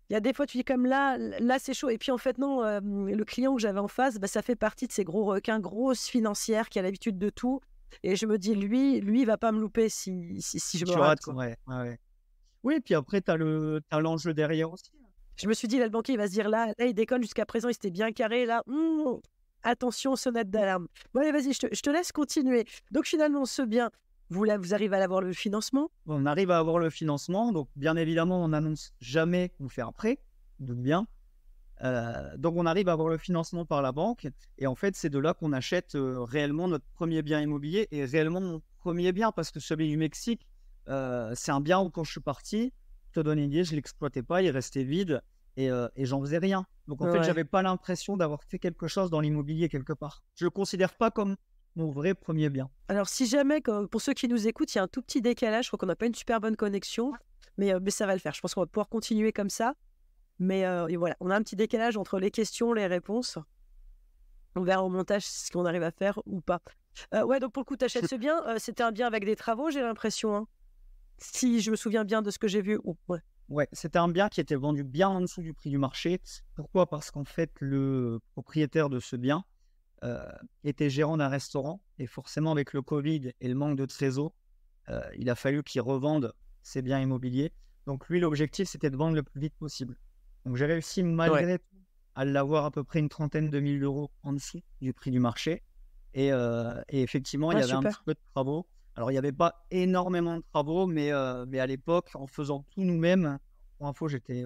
il y a des fois, tu dis comme là, c'est chaud. Et puis, en fait, non, le client que j'avais en face, ça fait partie de ces gros requins, grosses financières, qui a l'habitude de tout. Et je me dis, lui, il va pas me louper si je me tu rate, rates, quoi. ouais, ouais, ouais. Oui, puis après, t'as l'enjeu derrière aussi. Je me suis dit, là, le banquier, il va se dire, là, il déconne. Jusqu'à présent, il s'était bien carré. Là, attention, sonnette d'alarme. Bon, allez, vas-y, je te laisse continuer. Donc, finalement, ce bien, vous arrivez à l'avoir le financement? On arrive à avoir le financement. Donc, bien évidemment, on n'annonce jamais qu'on fait un prêt, doute bien. Donc, on arrive à avoir le financement par la banque. Et en fait, c'est de là qu'on achète réellement notre premier bien immobilier et réellement mon premier bien parce que celui du Mexique, c'est un bien où quand je suis parti, je te donne une idée, je ne l'exploitais pas, il restait vide et j'en faisais rien. Donc, en fait, je Ouais. n'avais pas l'impression d'avoir fait quelque chose dans l'immobilier quelque part. Je ne le considère pas comme mon vrai premier bien. Alors, si jamais, pour ceux qui nous écoutent, il y a un tout petit décalage, je crois qu'on n'a pas une super bonne connexion. mais ça va le faire. Je pense qu'on va pouvoir continuer comme ça. Mais et voilà, on a un petit décalage entre les questions, les réponses. On verra au montage ce qu'on arrive à faire ou pas. Ouais, donc pour le coup, tu achètes ce bien. C'était un bien avec des travaux, j'ai l'impression. Hein. Si je me souviens bien de ce que j'ai vu. Ouais. Ouais, c'était un bien qui était vendu bien en dessous du prix du marché. Pourquoi? Parce qu'en fait, le propriétaire de ce bien était gérant d'un restaurant et forcément, avec le Covid et le manque de trésor, il a fallu qu'il revende ses biens immobiliers. Donc lui, l'objectif, c'était de vendre le plus vite possible. Donc j'ai réussi malgré tout à l'avoir à peu près une trentaine de mille euros en dessous du prix du marché. Et effectivement, il y avait un petit peu de travaux. Alors, il n'y avait pas énormément de travaux, mais à l'époque, en faisant tout nous-mêmes, pour info, j'étais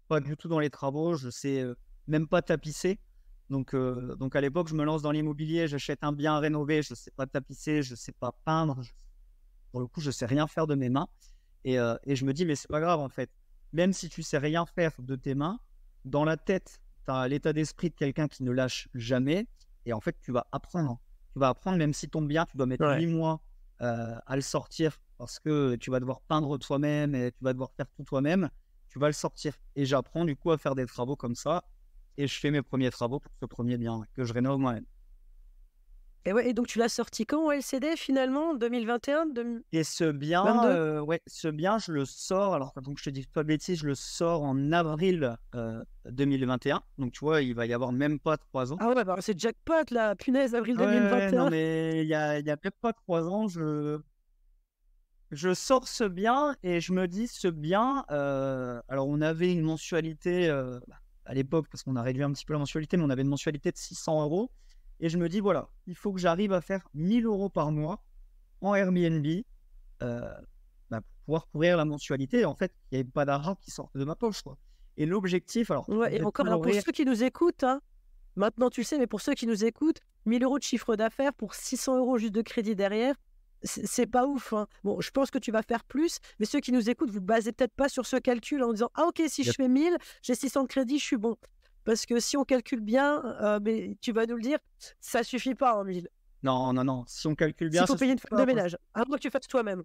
pas du tout dans les travaux, je sais même pas tapisser. Donc à l'époque, je me lance dans l'immobilier, j'achète un bien rénové, je ne sais pas tapisser, je ne sais pas peindre. Pour le coup, je ne sais rien faire de mes mains. Et je me dis, mais c'est pas grave en fait. Même si tu ne sais rien faire de tes mains, dans la tête, tu as l'état d'esprit de quelqu'un qui ne lâche jamais. Et en fait, tu vas apprendre. Tu vas apprendre, même si ton bien, tu dois mettre 8 mois à le sortir parce que tu vas devoir peindre toi-même et tu vas devoir faire tout toi-même. Tu vas le sortir. Et j'apprends du coup à faire des travaux comme ça. Et je fais mes premiers travaux pour ce premier bien que je rénove moi-même. Et ouais, et donc tu l'as sorti quand au LCD finalement, 2021, Et ce bien, ouais, ce bien, je le sors. Alors, donc je te dis pas de bêtises, je le sors en avril 2021. Donc, tu vois, il va y avoir même pas 3 ans. Ah ouais, bah c'est jackpot là, punaise, avril Ouais, 2021. non, mais il y a peut-être pas 3 ans, je sors ce bien et je me dis, ce bien, alors on avait une mensualité à l'époque, parce qu'on a réduit un petit peu la mensualité, mais on avait une mensualité de 600 €. Et je me dis, voilà, il faut que j'arrive à faire 1000 € par mois en Airbnb pour pouvoir couvrir la mensualité. Et en fait, il n'y avait pas d'argent qui sortait de ma poche, quoi. Et l'objectif, alors, Ouais, et encore, alors, pour ceux qui nous écoutent, hein, maintenant tu le sais, mais pour ceux qui nous écoutent, 1000 € de chiffre d'affaires pour 600 € juste de crédit derrière, c'est pas ouf. Hein. Bon, je pense que tu vas faire plus, mais ceux qui nous écoutent, vous ne basez peut-être pas sur ce calcul en disant ah ok, si je fais 1000, j'ai 600 de crédit, je suis bon. Parce que si on calcule bien, mais tu vas nous le dire, ça suffit pas en 1000. Non. Si on calcule bien, il faut payer une femme de ménage. À moins que tu fasses toi-même.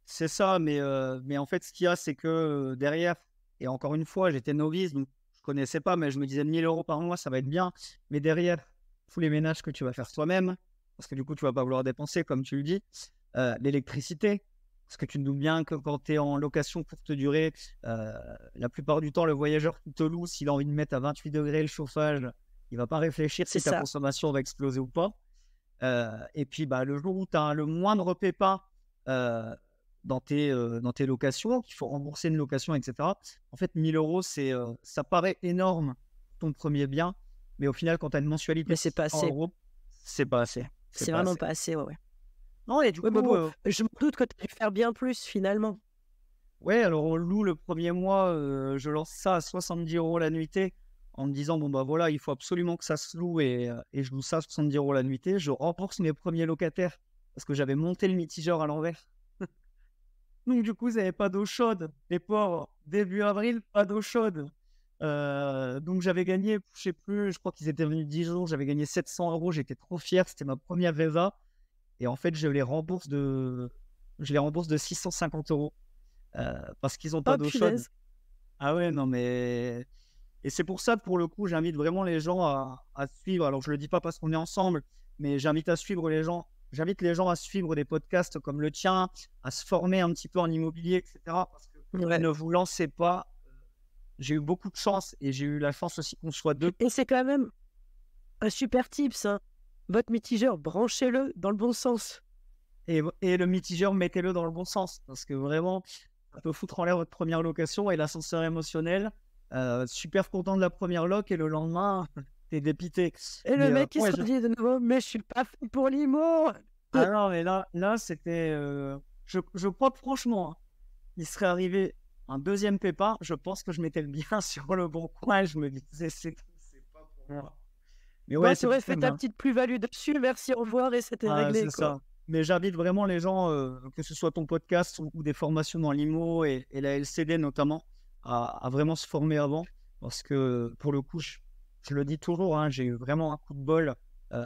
C'est ça, mais en fait, ce qu'il y a, c'est que derrière, et encore une fois, j'étais novice, donc je connaissais pas, mais je me disais 1000 € par mois, ça va être bien. Mais derrière, tous les ménages que tu vas faire toi-même, parce que du coup, tu vas pas vouloir dépenser, comme tu le dis, l'électricité, parce que tu te doutes bien que quand tu es en location courte durée, la plupart du temps, le voyageur qui te loue, s'il a envie de mettre à 28 degrés le chauffage, il va pas réfléchir si ta consommation va exploser ou pas. Et puis, le jour où tu as le moindre pépin dans tes locations, qu'il faut rembourser une location, etc. En fait, 1000 €, ça paraît énorme, ton premier bien, mais au final, quand tu as une mensualité de 100 €, c'est pas assez. C'est vraiment pas assez, ouais. Non, et du coup, bon, je me doute que tu as dû faire bien plus finalement. Ouais, alors on loue le premier mois, je lance ça à 70 € la nuitée en me disant, bon, voilà, il faut absolument que ça se loue et je loue ça à 70 € la nuitée. Je rembourse mes premiers locataires parce que j'avais monté le mitigeur à l'envers. Donc, du coup, ils n'avaient pas d'eau chaude. Les pauvres, début avril, pas d'eau chaude. Donc, j'avais gagné, je sais plus, je crois qu'ils étaient venus 10 jours, j'avais gagné 700 €. J'étais trop fier, c'était ma première VESA. Et en fait, je les rembourse de 650 € parce qu'ils n'ont pas d'eau chaude. Ah ouais, non, mais. Et c'est pour ça que, pour le coup, j'invite vraiment les gens à suivre. Alors, je ne le dis pas parce qu'on est ensemble, mais j'invite les gens à suivre des podcasts comme le tien, à se former un petit peu en immobilier, etc. Parce que ne vous lancez pas. J'ai eu beaucoup de chance et j'ai eu la chance aussi qu'on soit deux. Et c'est quand même un super tips. Hein. Votre mitigeur, branchez-le dans le bon sens. Et le mitigeur, mettez-le dans le bon sens. Parce que vraiment, ça peut foutre en l'air votre première location et l'ascenseur émotionnel. Super content de la première loc et le lendemain, t'es dépité. Et le mec qui se dit de nouveau, mais je suis pas fait pour l'IMO. Ah non, mais là c'était. Je crois que franchement, il serait arrivé un deuxième pépin. Je pense que je mettais le bien sur le bon coin. Je me disais, c'est pas pour moi. Mais ouais, tu aurais fait ta petite plus-value dessus. Merci, au revoir, et c'était réglé. C'est ça. Mais j'invite vraiment les gens, que ce soit ton podcast ou des formations dans l'IMO et la LCD notamment, à vraiment se former avant. Parce que pour le coup, je le dis toujours, j'ai eu vraiment un coup de bol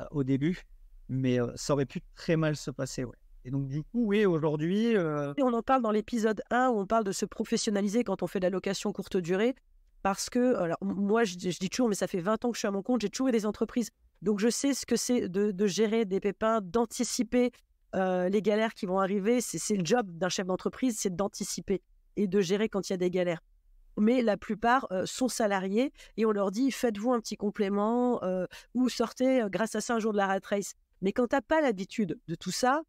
au début, mais ça aurait pu très mal se passer. Ouais. Et donc, du coup, oui, aujourd'hui, Et on en parle dans l'épisode 1 où on parle de se professionnaliser quand on fait de la location courte durée. Parce que, alors, moi, je dis toujours, mais ça fait 20 ans que je suis à mon compte, j'ai toujours eu des entreprises. Donc, je sais ce que c'est de gérer des pépins, d'anticiper les galères qui vont arriver. C'est le job d'un chef d'entreprise, c'est d'anticiper et de gérer quand il y a des galères. Mais la plupart sont salariés et on leur dit faites-vous un petit complément ou sortez grâce à ça un jour de la rat race. Mais quand tu n'as pas l'habitude de tout ça,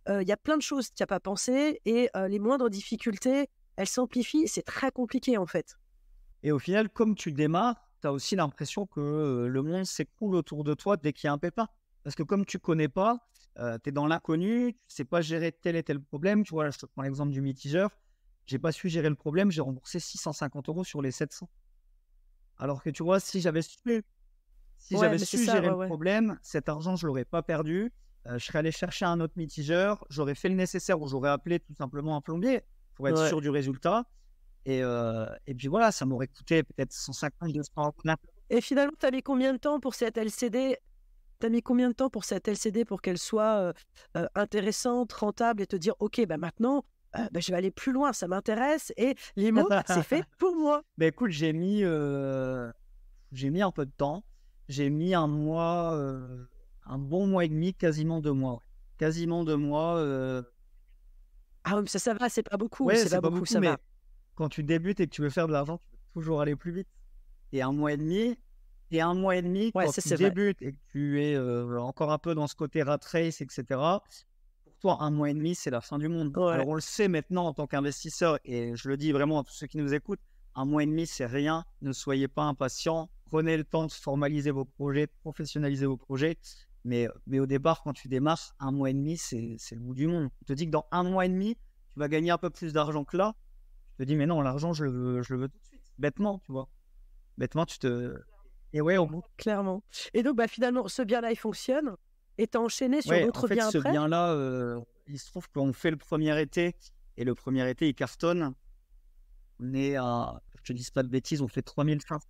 il y a plein de choses que tu n'as pas pensé et les moindres difficultés, elles s'amplifient et c'est très compliqué en fait. et au final, comme tu démarres, tu as aussi l'impression que le monde s'écroule autour de toi dès qu'il y a un pépin. Parce que comme tu connais pas, tu es dans l'inconnu, tu sais pas gérer tel et tel problème. Tu vois, là, je te prends l'exemple du mitigeur. J'ai pas su gérer le problème, j'ai remboursé 650 € sur les 700. Alors que tu vois, si j'avais su Ouais, mais c'est ça, gérer ouais, le ouais. problème, cet argent, je l'aurais pas perdu. Je serais allé chercher un autre mitigeur, j'aurais fait le nécessaire ou j'aurais appelé tout simplement un plombier pour être Ouais. sûr du résultat. Et puis voilà, ça m'aurait coûté peut-être 150, 200 €. Et finalement, tu as mis combien de temps pour cette LCD? Tu as mis combien de temps pour cette LCD pour qu'elle soit intéressante, rentable et te dire ok, bah maintenant, je vais aller plus loin, ça m'intéresse et les mots, c'est fait pour moi. Ben écoute, j'ai mis un peu de temps. J'ai mis un bon mois et demi, quasiment 2 mois. Ouais. Quasiment 2 mois. Ah oui, mais ça va, c'est pas beaucoup, Ouais, c'est c'est pas pas beaucoup, beaucoup, ça va. mais quand tu débutes et que tu veux faire de l'argent, tu veux toujours aller plus vite. Et un mois et demi, Ouais, quand ça tu c'est vrai. débutes et que tu es encore un peu dans ce côté rat race, etc., pour toi, un mois et demi, c'est la fin du monde. Ouais, Alors, on le sait maintenant en tant qu'investisseur, et je le dis vraiment à tous ceux qui nous écoutent, un mois et demi, c'est rien. Ne soyez pas impatients. Prenez le temps de formaliser vos projets, de professionnaliser vos projets. Mais au départ, quand tu démarres, un mois et demi, c'est le bout du monde. On te dit que dans un mois et demi, tu vas gagner un peu plus d'argent que là. Tu te dis, mais non, l'argent, je le veux tout de suite. Bêtement, tu vois. Bêtement, tu te. Et ouais, au bout. clairement. Et donc, bah, finalement, ce bien-là, il fonctionne et t'as enchaîné sur Ouais, en d'autres fait, biens ce après. bien-là, il se trouve qu'on fait le premier été. Et le premier été, il cartonne. On est à, je te dis pas de bêtises, on fait 3500.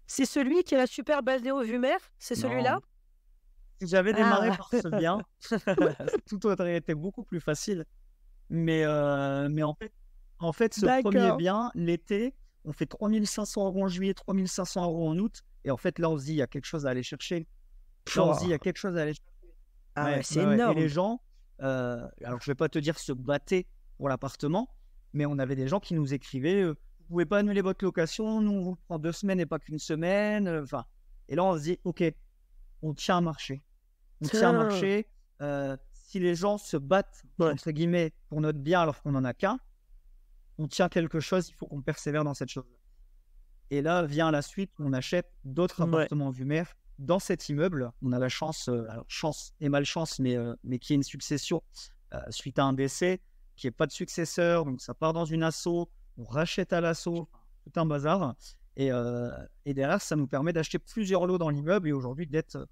C'est celui qui a la super balnéo vue mer, c'est celui-là? Non. Si j'avais démarré Ah, par ce bien, tout aurait été beaucoup plus facile. Mais en fait, ce premier d'accord. bien, l'été, on fait 3500 € en juillet, 3500 € en août. Et en fait, là, on se dit, il y a quelque chose à aller chercher. Là, on se dit, il y a Pouah. quelque chose à aller chercher. Ah ouais, Ouais, c'est ouais, ouais. Et les énorme. gens, alors je vais pas te dire se battaient pour l'appartement, mais on avait des gens qui nous écrivaient, vous pouvez pas annuler votre location, nous on vous prend 2 semaines et pas qu'une semaine. Enfin, et là on se dit, ok, on tient un marché. On tient un Tiens. marché. Si les gens se battent, Ouais, entre guillemets, pour notre bien alors qu'on n'en a qu'un, on tient quelque chose, il faut qu'on persévère dans cette chose. Et là vient la suite, on achète d'autres ouais. appartements vue mer dans cet immeuble. On a la chance, alors chance et malchance, mais qui est une succession suite à un décès, qui n'est pas de successeur, donc ça part dans une asso, on rachète à l'asso, tout un bazar. Et derrière, ça nous permet d'acheter plusieurs lots dans l'immeuble et aujourd'hui d'être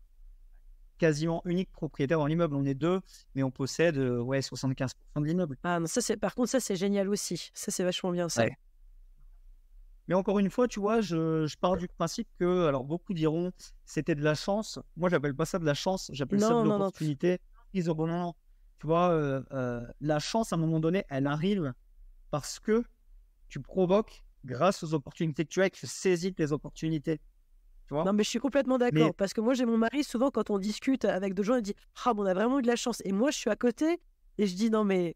quasiment unique propriétaire dans l'immeuble. On est deux, mais on possède ouais, 75% de l'immeuble. Ah non, ça c'est par contre ça c'est génial aussi. Ça c'est vachement bien ça. Ouais. Mais encore une fois, tu vois, je pars du principe que, alors beaucoup diront, c'était de la chance. Moi, j'appelle pas ça de la chance, j'appelle ça de Non, non, non. l'opportunité. Ils ont bon, non, non. Tu vois, la chance, à un moment donné, elle arrive parce que tu provoques, grâce aux opportunités que tu as, et que tu saisis tes opportunités. Tu vois? Non, mais je suis complètement Mais d'accord parce que moi j'ai mon mari, souvent quand on discute avec d'autres gens, il dit: «Ah, mais on a vraiment eu de la chance» et moi je suis à côté et je dis: «Non mais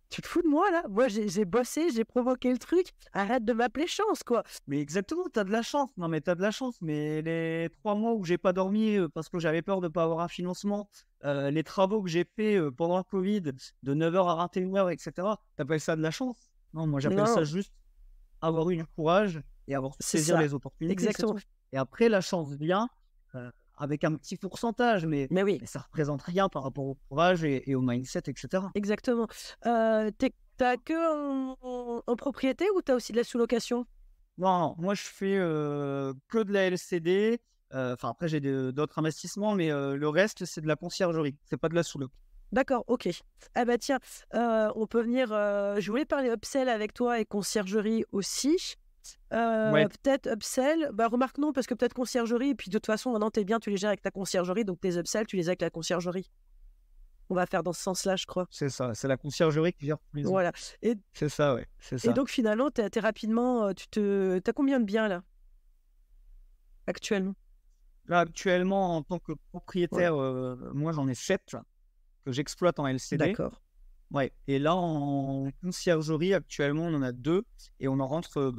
tu te fous de moi là? Moi j'ai bossé, j'ai provoqué le truc, arrête de m'appeler chance quoi». Mais exactement, tu as de la chance. Non, mais tu as de la chance. Mais les 3 mois où j'ai pas dormi parce que j'avais peur de pas avoir un financement, les travaux que j'ai fait pendant le Covid, de 9h à 21h, etc., t'appelles ça de la chance? Non, moi j'appelle ça Non, juste avoir eu du courage et avoir su c'est saisir ça, les opportunités, c'est exactement. tout. Et après, la chance vient avec un petit pourcentage, Mais oui, mais ça représente rien par rapport au courage et au mindset, etc. exactement. Tu que en propriété ou tu as aussi de la sous-location? Non, moi je fais que de la LCD. Enfin, après, j'ai d'autres investissements, mais le reste, c'est de la conciergerie. C'est pas de la sous-loc. D'accord, OK. Ah bah tiens, on peut venir, je voulais parler upsell avec toi et conciergerie aussi. Ouais, Peut-être upsell, bah remarque non, parce que peut-être conciergerie et puis de toute façon maintenant tes biens tu les gères avec ta conciergerie, donc tes upsells tu les as avec la conciergerie. On va faire dans ce sens-là, je crois. C'est ça, c'est la conciergerie qui gère tous les autres. Voilà. Et, C'est ça, ouais, c'est et ça. donc, finalement, t'es rapidement, t'as combien de biens, là, actuellement? Là, actuellement, en tant que Ouais, propriétaire, moi, j'en ai 7 que j'exploite en LCD. d'accord. Ouais. Et là, en conciergerie, actuellement, on en a 2 et on en rentre,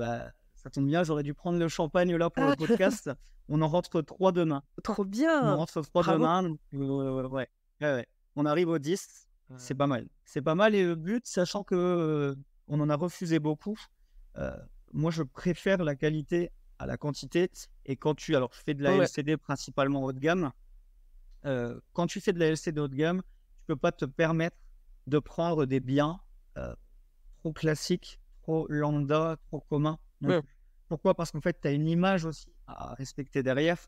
ça tombe bien, j'aurais dû prendre le champagne là pour le Ah, podcast. On en rentre 3 demain. trop On en bien! rentre 3 Bravo. demain. Donc, ouais. Ouais, ouais. On arrive aux 10. C'est pas mal. C'est pas mal. Et le but, sachant que on en a refusé beaucoup, euh, moi, je préfère la qualité à la quantité. Et alors, je fais de la Ouais. LCD principalement haut de gamme. Quand tu fais de la LCD haut de gamme, tu peux pas te permettre de prendre des biens trop classiques, trop lambda, trop communs non Ouais. plus. Pourquoi? Parce qu'en fait, tu as une image aussi à respecter derrière,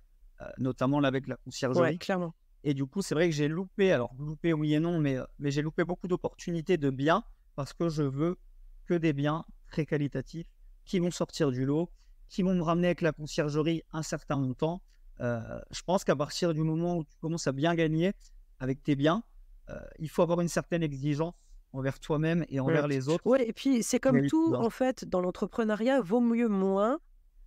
notamment là avec la Ouais, conciergerie. clairement. Et du coup, c'est vrai que j'ai loupé, alors loupé oui et non, mais j'ai loupé beaucoup d'opportunités de biens parce que je veux que des biens très qualitatifs qui vont sortir du lot, qui vont me ramener avec la conciergerie un certain montant. Je pense qu'à partir du moment où tu commences à bien gagner avec tes biens, il faut avoir une certaine exigence envers toi-même et envers les autres. Ouais, et puis c'est comme tout, en fait, dans l'entrepreneuriat, vaut mieux moins,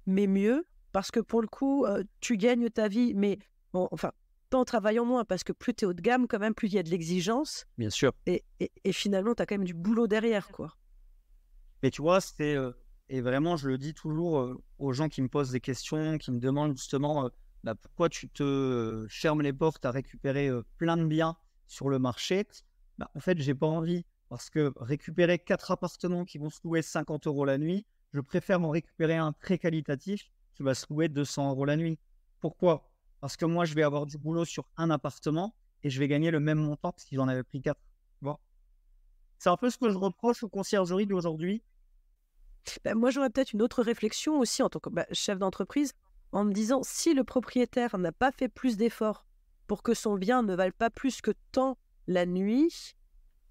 mais mieux, parce que pour le coup, tu gagnes ta vie, mais enfin, pas en travaillant moins, parce que plus tu es haut de gamme, quand même, plus il y a de l'exigence, Bien sûr. et finalement, tu as quand même du boulot derrière, quoi. Mais tu vois, et vraiment, je le dis toujours aux gens qui me posent des questions, qui me demandent justement pourquoi tu te fermes les portes à récupérer plein de biens sur le marché. En fait, j'ai pas envie parce que récupérer 4 appartements qui vont se louer 50 € la nuit, je préfère m'en récupérer un très qualitatif qui va se louer 200 € la nuit. Pourquoi? Parce que moi, je vais avoir du boulot sur un appartement et je vais gagner le même montant que si j'en avais pris 4. Bon. C'est un peu ce que je reproche aux conciergeries d'aujourd'hui. Moi, j'aurais peut-être une autre réflexion aussi en tant que chef d'entreprise, en me disant, si le propriétaire n'a pas fait plus d'efforts pour que son bien ne vale pas plus que tant la nuit,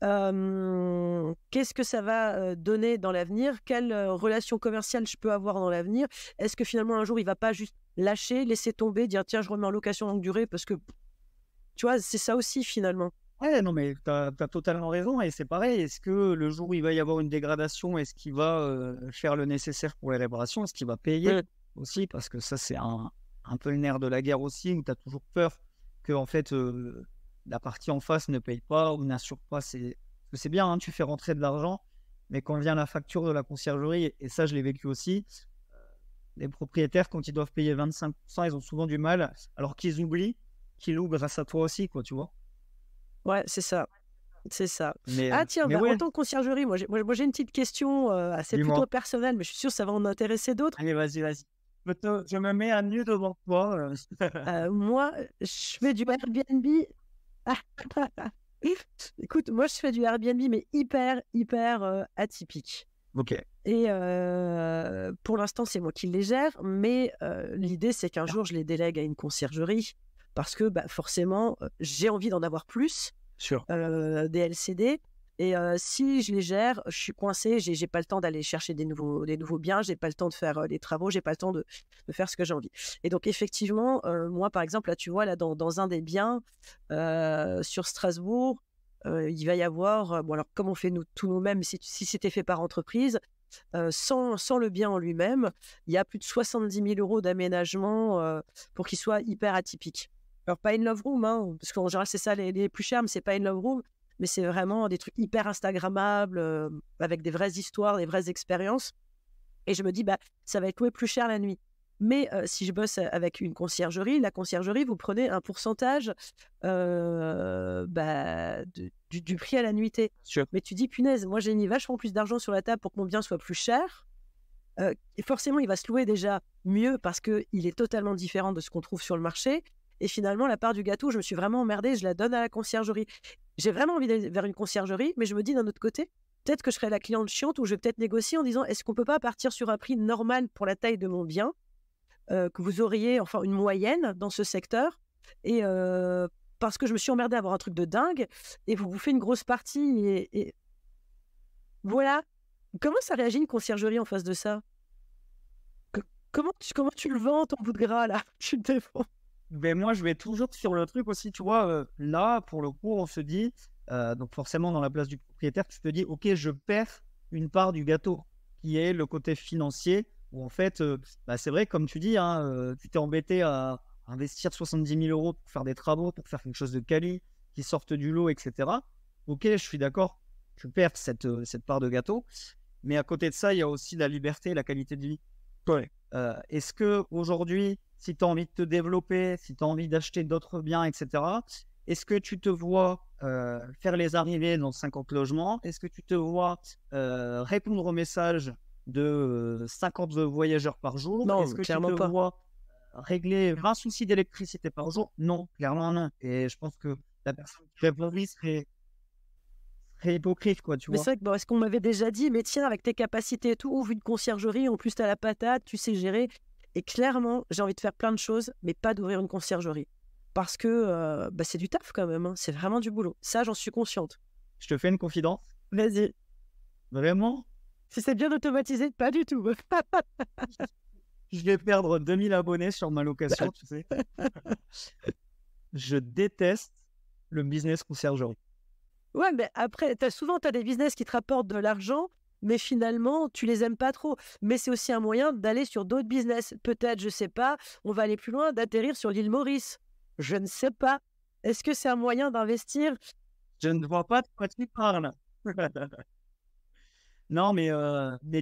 qu'est-ce que ça va donner dans l'avenir? Quelle relation commerciale je peux avoir dans l'avenir? Est-ce que finalement un jour il va pas juste lâcher, laisser tomber, dire tiens je remets en location longue durée parce que tu vois c'est ça aussi finalement. Ouais, non, mais tu as totalement raison. Et c'est pareil. Est-ce que le jour où il va y avoir une dégradation, est-ce qu'il va faire le nécessaire pour les réparations? Est-ce qu'il va payer aussi? Parce que ça, c'est un peu le nerf de la guerre aussi, où tu as toujours peur que en fait, la partie en face ne paye pas ou n'assure pas. Parce que c'est bien, hein, tu fais rentrer de l'argent, mais quand vient la facture de la conciergerie, et ça, je l'ai vécu aussi, les propriétaires, quand ils doivent payer 25%, ils ont souvent du mal, alors qu'ils oublient qu'ils louent grâce à toi aussi, quoi, tu vois. Ouais, c'est ça. C'est ça. Mais, Ah tiens, mais en ouais, tant que conciergerie, moi j'ai une petite question assez dis-moi. plutôt personnelle, mais je suis sûre que ça va en intéresser d'autres. Allez, vas-y. Je me mets à nu devant toi. Moi, je fais du Airbnb. Écoute, moi je fais du Airbnb, mais hyper atypique. Ok. Et pour l'instant, c'est moi qui les gère, mais l'idée, c'est qu'un jour, je les délègue à une conciergerie parce que forcément, j'ai envie d'en avoir plus, Sûr. des LCD. Et si je les gère, je suis coincée, j'ai pas le temps d'aller chercher des nouveaux biens, j'ai pas le temps de faire les travaux, j'ai pas le temps de faire ce que j'ai envie. Et donc, effectivement, moi, par exemple, là, tu vois, là, dans un des biens sur Strasbourg, il va y avoir, bon, alors, comme on fait tout nous-mêmes, si c'était fait par entreprise, sans le bien en lui-même, il y a plus de 70 000 € d'aménagement pour qu'il soit hyper atypique. Alors, pas une love room, hein, parce qu'en général, c'est ça les plus chers, mais c'est pas une love room, mais c'est vraiment des trucs hyper instagrammables, avec des vraies histoires, des vraies expériences. Et je me dis, ça va être loué plus cher la nuit. Mais si je bosse avec une conciergerie, la conciergerie, vous prenez un pourcentage du prix à la nuitée. Sûr. Mais tu dis, punaise, moi j'ai mis vachement plus d'argent sur la table pour que mon bien soit plus cher. Et forcément, il va se louer déjà mieux parce qu'il est totalement différent de ce qu'on trouve sur le marché. Et finalement, la part du gâteau, je me suis vraiment emmerdée, je la donne à la conciergerie. J'ai vraiment envie d'aller vers une conciergerie, mais je me dis d'un autre côté, peut-être que je serai la cliente chiante ou je vais peut-être négocier en disant, est-ce qu'on peut pas partir sur un prix normal pour la taille de mon bien, que vous auriez enfin une moyenne dans ce secteur, et parce que je me suis emmerdée à avoir un truc de dingue, et vous faites une grosse partie, et voilà. Comment ça réagit une conciergerie en face de ça? Comment tu le vends ton bout de gras là? Tu te défends. Mais moi, je vais toujours sur le truc aussi, tu vois. Là, pour le coup, on se dit, Donc forcément, dans la place du propriétaire, tu te dis, OK, je perds une part du gâteau, qui est le côté financier, où en fait, c'est vrai, comme tu dis, hein, tu t'es embêté à investir 70 000 euros pour faire des travaux, pour faire quelque chose de quali, qui sorte du lot, etc. OK, je suis d'accord, tu perds cette part de gâteau, mais à côté de ça, il y a aussi la liberté et la qualité de vie. Ouais. Est-ce qu'aujourd'hui, si tu as envie de te développer, si tu as envie d'acheter d'autres biens, etc., est-ce que tu te vois faire les arrivées dans 50 logements? Est-ce que tu te vois répondre aux messages de 50 voyageurs par jour? Non, Est-ce que tu clairement te pas. vois régler 20 soucis d'électricité par jour? Non, clairement non. Et je pense que la personne qui répond oui serait hypocrite, quoi, tu Mais vois. c'est vrai que ce qu'on m'avait déjà dit, mais tiens, avec tes capacités et tout, ouvre une conciergerie, en plus tu as la patate, tu sais gérer. Et clairement, j'ai envie de faire plein de choses, mais pas d'ouvrir une conciergerie. Parce que c'est du taf quand même, hein. C'est vraiment du boulot. Ça, j'en suis consciente. Je te fais une confidence. Vas-y. Vraiment, Si c'est bien automatisé, pas du tout. je vais perdre 2000 abonnés sur ma location, tu sais. Je déteste le business conciergerie. Ouais, mais après, souvent, tu as des business qui te rapportent de l'argent, mais finalement, tu les aimes pas trop. Mais c'est aussi un moyen d'aller sur d'autres business. Peut-être, je sais pas, on va aller plus loin, d'atterrir sur l'île Maurice. Je ne sais pas. Est-ce que c'est un moyen d'investir? Je ne vois pas de quoi tu parles. Non, mais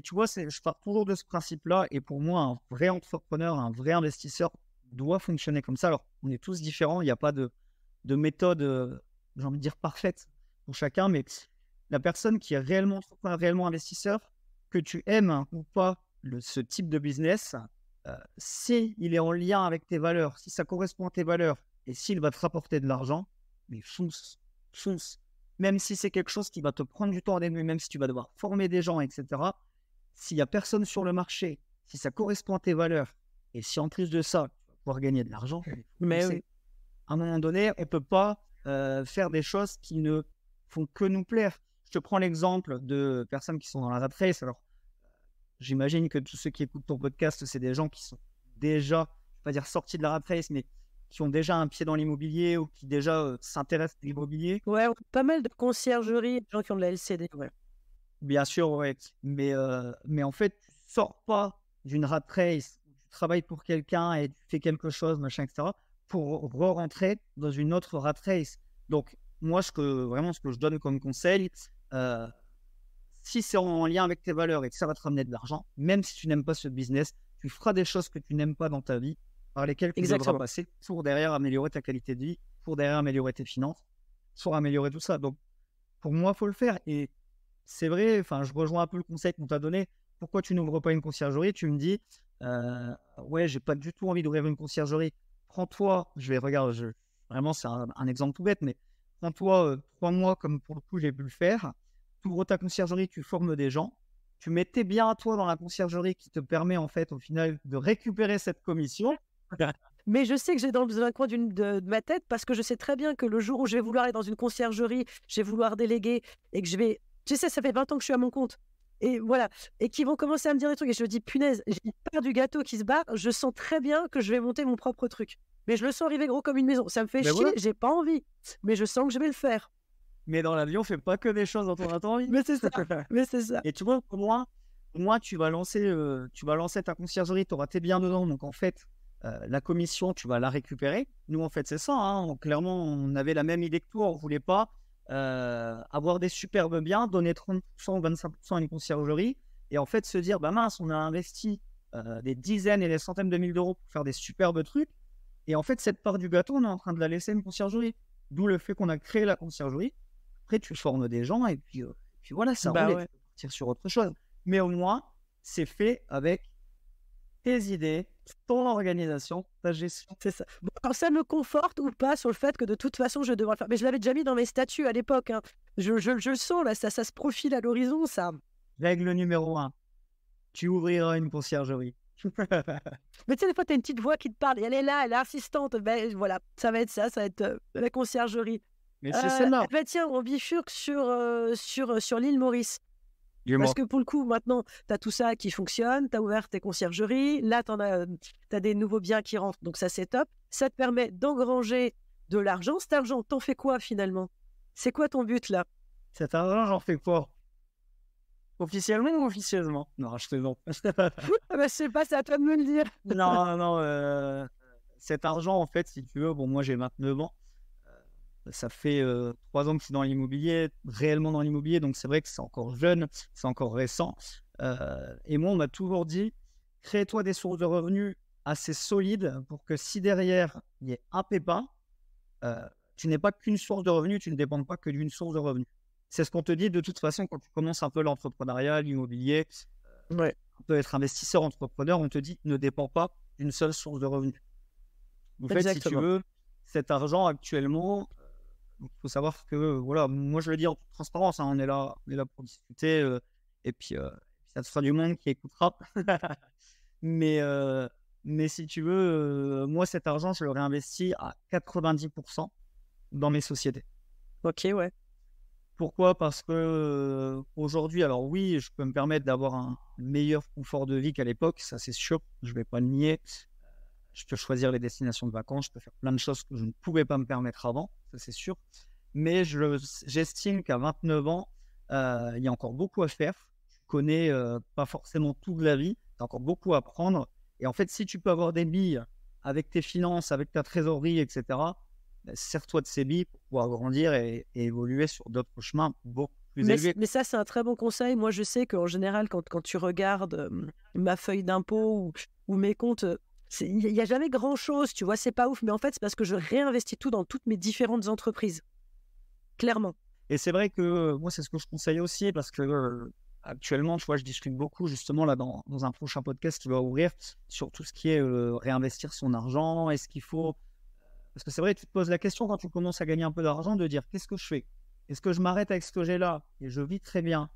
tu vois, je pars toujours de ce principe-là. Et pour moi, un vrai entrepreneur, un vrai investisseur doit fonctionner comme ça. Alors, on est tous différents. Il n'y a pas de méthode, j'ai envie de dire, parfaite pour chacun. Mais la personne qui est réellement entrepreneur, réellement investisseur, que tu aimes ou pas ce type de business, si il est en lien avec tes valeurs, si ça correspond à tes valeurs et s'il va te rapporter de l'argent, mais fonce, fonce. Même si c'est quelque chose qui va te prendre du temps au début, même si tu vas devoir former des gens, etc. S'il n'y a personne sur le marché, si ça correspond à tes valeurs, et si en plus de ça, tu vas pouvoir gagner de l'argent, Mais foncer. oui. À un moment donné, on ne peut pas faire des choses qui ne font que nous plaire. Je te prends l'exemple de personnes qui sont dans la rat race. Alors, j'imagine que tous ceux qui écoutent ton podcast, c'est des gens qui sont déjà, je ne vais pas dire sortis de la rat race, mais qui ont déjà un pied dans l'immobilier ou qui déjà s'intéressent à l'immobilier. Ouais, pas mal de conciergeries, de gens qui ont de la LCD. Ouais. Bien sûr, ouais. Mais en fait, tu ne sors pas d'une rat race, où tu travailles pour quelqu'un et tu fais quelque chose, machin, etc., pour re-rentrer dans une autre rat race. Donc, moi, vraiment, ce que je donne comme conseil, si c'est en lien avec tes valeurs et que ça va te ramener de l'argent, même si tu n'aimes pas ce business, tu feras des choses que tu n'aimes pas dans ta vie, par lesquelles tu devras Exactement. passer pour derrière améliorer ta qualité de vie, pour derrière améliorer tes finances, pour améliorer tout ça. Donc, pour moi, il faut le faire. Et c'est vrai, enfin, je rejoins un peu le conseil qu'on t'a donné. Pourquoi tu n'ouvres pas une conciergerie? Tu me dis, ouais, j'ai pas du tout envie d'ouvrir une conciergerie. Prends-toi, vraiment, c'est un exemple tout bête, mais prends-toi 3 mois, comme pour le coup, j'ai pu le faire. Tu ouvres ta conciergerie, tu formes des gens. Tu mets tes biens à toi dans la conciergerie qui te permet, en fait, au final, de récupérer cette commission. Mais je sais que j'ai dans un coin de ma tête parce que je sais très bien que le jour où je vais vouloir aller dans une conciergerie, je vais vouloir déléguer et que je vais... Tu sais, ça fait 20 ans que je suis à mon compte. Et voilà. Et qu'ils vont commencer à me dire des trucs. Et je me dis, punaise, j'ai une part du gâteau qui se barre. Je sens très bien que je vais monter mon propre truc. Mais je le sens arriver gros comme une maison. Ça me fait Mais chier, voilà. j'ai pas envie. Mais je sens que je vais le faire. Mais dans la vie, on fait pas que des choses dont on a envie. Mais c'est ça. Mais c'est ça. Et tu vois, pour moi, tu vas lancer ta conciergerie, tu auras tes biens dedans. Donc, en fait, la commission, tu vas la récupérer. Nous, en fait, c'est ça. Hein. Clairement, on avait la même idée que toi. On ne voulait pas avoir des superbes biens, donner 30% ou 25% à une conciergerie. Et en fait, se dire, bah mince, on a investi des dizaines et des centaines de milliers d'euros pour faire des superbes trucs. Et en fait, cette part du gâteau, on est en train de la laisser à une conciergerie. D'où le fait qu'on a créé la conciergerie. Après, tu formes des gens et puis voilà, ça roule. Ouais. Tu peux partir sur autre chose. Mais au moins, c'est fait avec tes idées, ton organisation, ta gestion. C'est ça. Bon, alors ça me conforte ou pas sur le fait que de toute façon, je devrais le faire. Mais je l'avais déjà mis dans mes statuts à l'époque. Hein. Je le sens, là, ça se profile à l'horizon, ça. Règle numéro 1, tu ouvriras une conciergerie. Mais tu sais, des fois, tu as une petite voix qui te parle et elle est là, elle est insistante. Ben voilà, ça va être la conciergerie. Mais c'est celle-là. Ben tiens, on bifurque sur l'île Maurice. Dis-moi. Parce que pour le coup, maintenant, tu as tout ça qui fonctionne, tu as ouvert tes conciergeries, là, tu as des nouveaux biens qui rentrent, donc ça, c'est top. Ça te permet d'engranger de l'argent. Cet argent, t'en fais quoi finalement? C'est quoi ton but là? Cet argent, j'en fais quoi? Officiellement ou officieusement? Non, je te non. Ah bah, je sais pas, c'est à toi de me le dire. Non, non, cet argent, en fait, si tu veux, bon, moi j'ai 29 ans. Ça fait 3 ans que je suis dans l'immobilier, réellement dans l'immobilier, donc c'est vrai que c'est encore jeune, c'est encore récent. Et moi, on m'a toujours dit, crée-toi des sources de revenus assez solides pour que si derrière, il y ait un pépin, tu n'es pas qu'une source de revenus, tu ne dépends pas que d'une source de revenus. C'est ce qu'on te dit de toute façon quand tu commences un peu l'entrepreneuriat, l'immobilier, Ouais. on peut être investisseur, entrepreneur, on te dit ne dépend pas d'une seule source de revenus. En fait, si tu Exactement. veux, cet argent actuellement, il faut savoir que, voilà, moi je le dis en toute transparence, hein, on est là pour discuter, et puis ça sera du monde qui écoutera. Mais, mais si tu veux, moi cet argent, je le réinvestis à 90% dans mes sociétés. Ok, ouais. Pourquoi? Parce que aujourd'hui, alors oui, je peux me permettre d'avoir un meilleur confort de vie qu'à l'époque, ça c'est sûr, je ne vais pas le nier. Je peux choisir les destinations de vacances, je peux faire plein de choses que je ne pouvais pas me permettre avant, ça c'est sûr. Mais j'estime qu'à 29 ans, il y a encore beaucoup à faire. Tu connais pas forcément tout de la vie, tu as encore beaucoup à apprendre. Et en fait, si tu peux avoir des billes avec tes finances, avec ta trésorerie, etc., sers-toi de ces billes pour pouvoir grandir et évoluer sur d'autres chemins beaucoup plus élevés. Mais ça, c'est un très bon conseil. Moi, je sais qu'en général, quand tu regardes ma feuille d'impôt ou mes comptes, il n'y a jamais grand-chose, tu vois, c'est pas ouf. Mais en fait, c'est parce que je réinvestis tout dans toutes mes différentes entreprises. Clairement. Et c'est vrai que moi, c'est ce que je conseille aussi parce que actuellement, tu vois, je discute beaucoup justement là dans un prochain podcast qui va ouvrir sur tout ce qui est réinvestir son argent. Est-ce qu'il faut... Parce que c'est vrai, tu te poses la question quand tu commences à gagner un peu d'argent de dire qu'est-ce que je fais? Est-ce que je m'arrête avec ce que j'ai là et je vis très bien,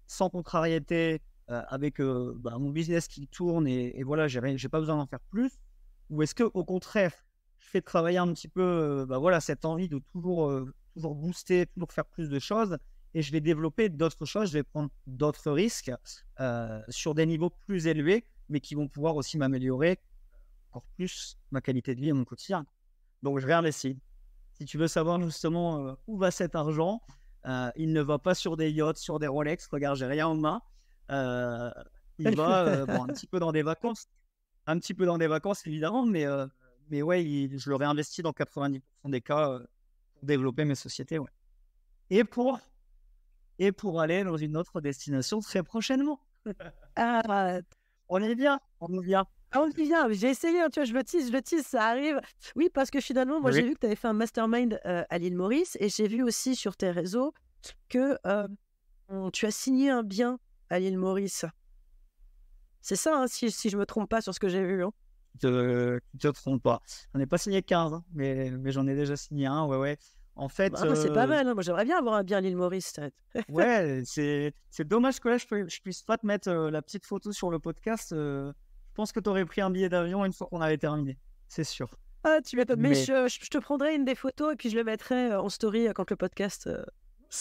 sans contrariété, avec mon business qui tourne et voilà, j'ai pas besoin d'en faire plus? Ou est-ce que au contraire, je fais travailler un petit peu voilà, cette envie de toujours booster, toujours faire plus de choses et je vais développer d'autres choses, je vais prendre d'autres risques sur des niveaux plus élevés, mais qui vont pouvoir aussi m'améliorer encore plus ma qualité de vie et mon quotidien. Donc, je réinvestis. Si tu veux savoir justement où va cet argent, il ne va pas sur des yachts, sur des Rolex. Regarde, j'ai rien en main. Il va un petit peu dans des vacances. Un petit peu dans des vacances, évidemment. Mais ouais, je le réinvestis dans 90% des cas pour développer mes sociétés. Ouais. Et pour aller dans une autre destination très prochainement. Ah, On est bien. On est bien. ah, on y vient. J'ai essayé, hein, tu vois, je le tease, ça arrive. Oui, parce que finalement, moi, Oui. j'ai vu que tu avais fait un mastermind à l'île Maurice et j'ai vu aussi sur tes réseaux que tu as signé un bien à l'île Maurice. C'est ça, hein, si je me trompe pas sur ce que j'ai vu. Hein. Tu te trompes pas. J'en ai pas signé 15, hein, mais j'en ai déjà signé un. Ouais, ouais. En fait, Ah, c'est pas mal. Hein. Moi, j'aimerais bien avoir un bien à l'île Maurice. ouais, c'est dommage que là, je puisse pas te mettre la petite photo sur le podcast. Je pense que tu aurais pris un billet d'avion une fois qu'on avait terminé. C'est sûr. Ah, tu m'étonnes. Mais Mais je te prendrai une des photos et puis je le mettrai en story quand le podcast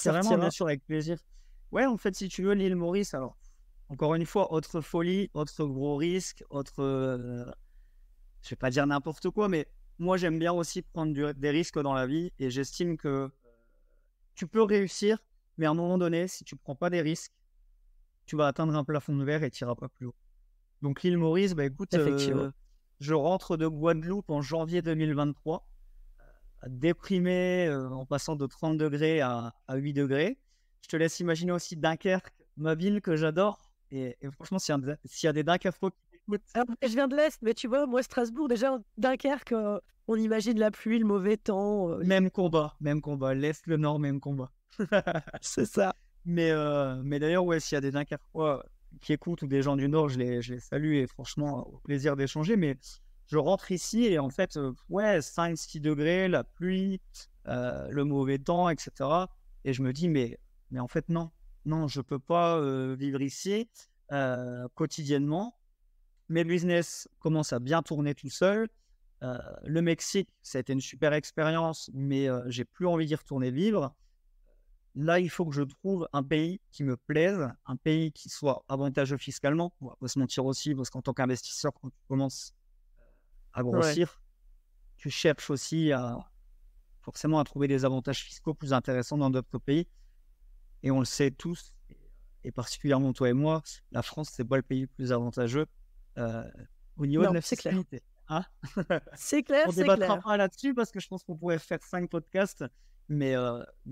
carrément, sortira. bien sûr, avec plaisir. Ouais, en fait, si tu veux, l'île Maurice, alors, encore une fois, autre folie, autre gros risque, autre. Je vais pas dire n'importe quoi, mais moi, j'aime bien aussi prendre des risques dans la vie et j'estime que tu peux réussir, mais à un moment donné, si tu prends pas des risques, tu vas atteindre un plafond de verre et tu n'iras pas plus haut. Donc l'île Maurice, écoute, Effectivement. je rentre de Guadeloupe en janvier 2023, déprimé en passant de 30 degrés à 8 degrés. Je te laisse imaginer aussi Dunkerque, ma ville que j'adore. Et franchement, s'il y a des Dunkerquois qui t'écoutent, Alors, je viens de l'Est, mais tu vois, moi, Strasbourg, déjà, Dunkerque, on imagine la pluie, le mauvais temps. même combat. L'Est, le Nord, même combat. C'est ça. Mais d'ailleurs, ouais, s'il y a des Dunkerquois qui écoutent ou des gens du Nord, je les salue et franchement, au plaisir d'échanger. Mais je rentre ici et en fait, ouais, 5-6 degrés, la pluie, le mauvais temps, etc. Et je me dis, mais en fait, non, je peux pas vivre ici quotidiennement. Mes business commencent à bien tourner tout seul. Le Mexique, ça a été une super expérience, mais j'ai plus envie d'y retourner vivre. Là, il faut que je trouve un pays qui me plaise, un pays qui soit avantageux fiscalement. On va pas se mentir aussi, parce qu'en tant qu'investisseur, quand tu commences à Ouais. grossir, tu cherches aussi forcément à trouver des avantages fiscaux plus intéressants dans d'autres pays. Et on le sait tous, et particulièrement toi et moi, la France, c'est pas le pays le plus avantageux au niveau de Non, la c'est clair. fiscalité. Hein. C'est clair, On c'est débattra clair. pas là-dessus parce que je pense qu'on pourrait faire 5 podcasts, mais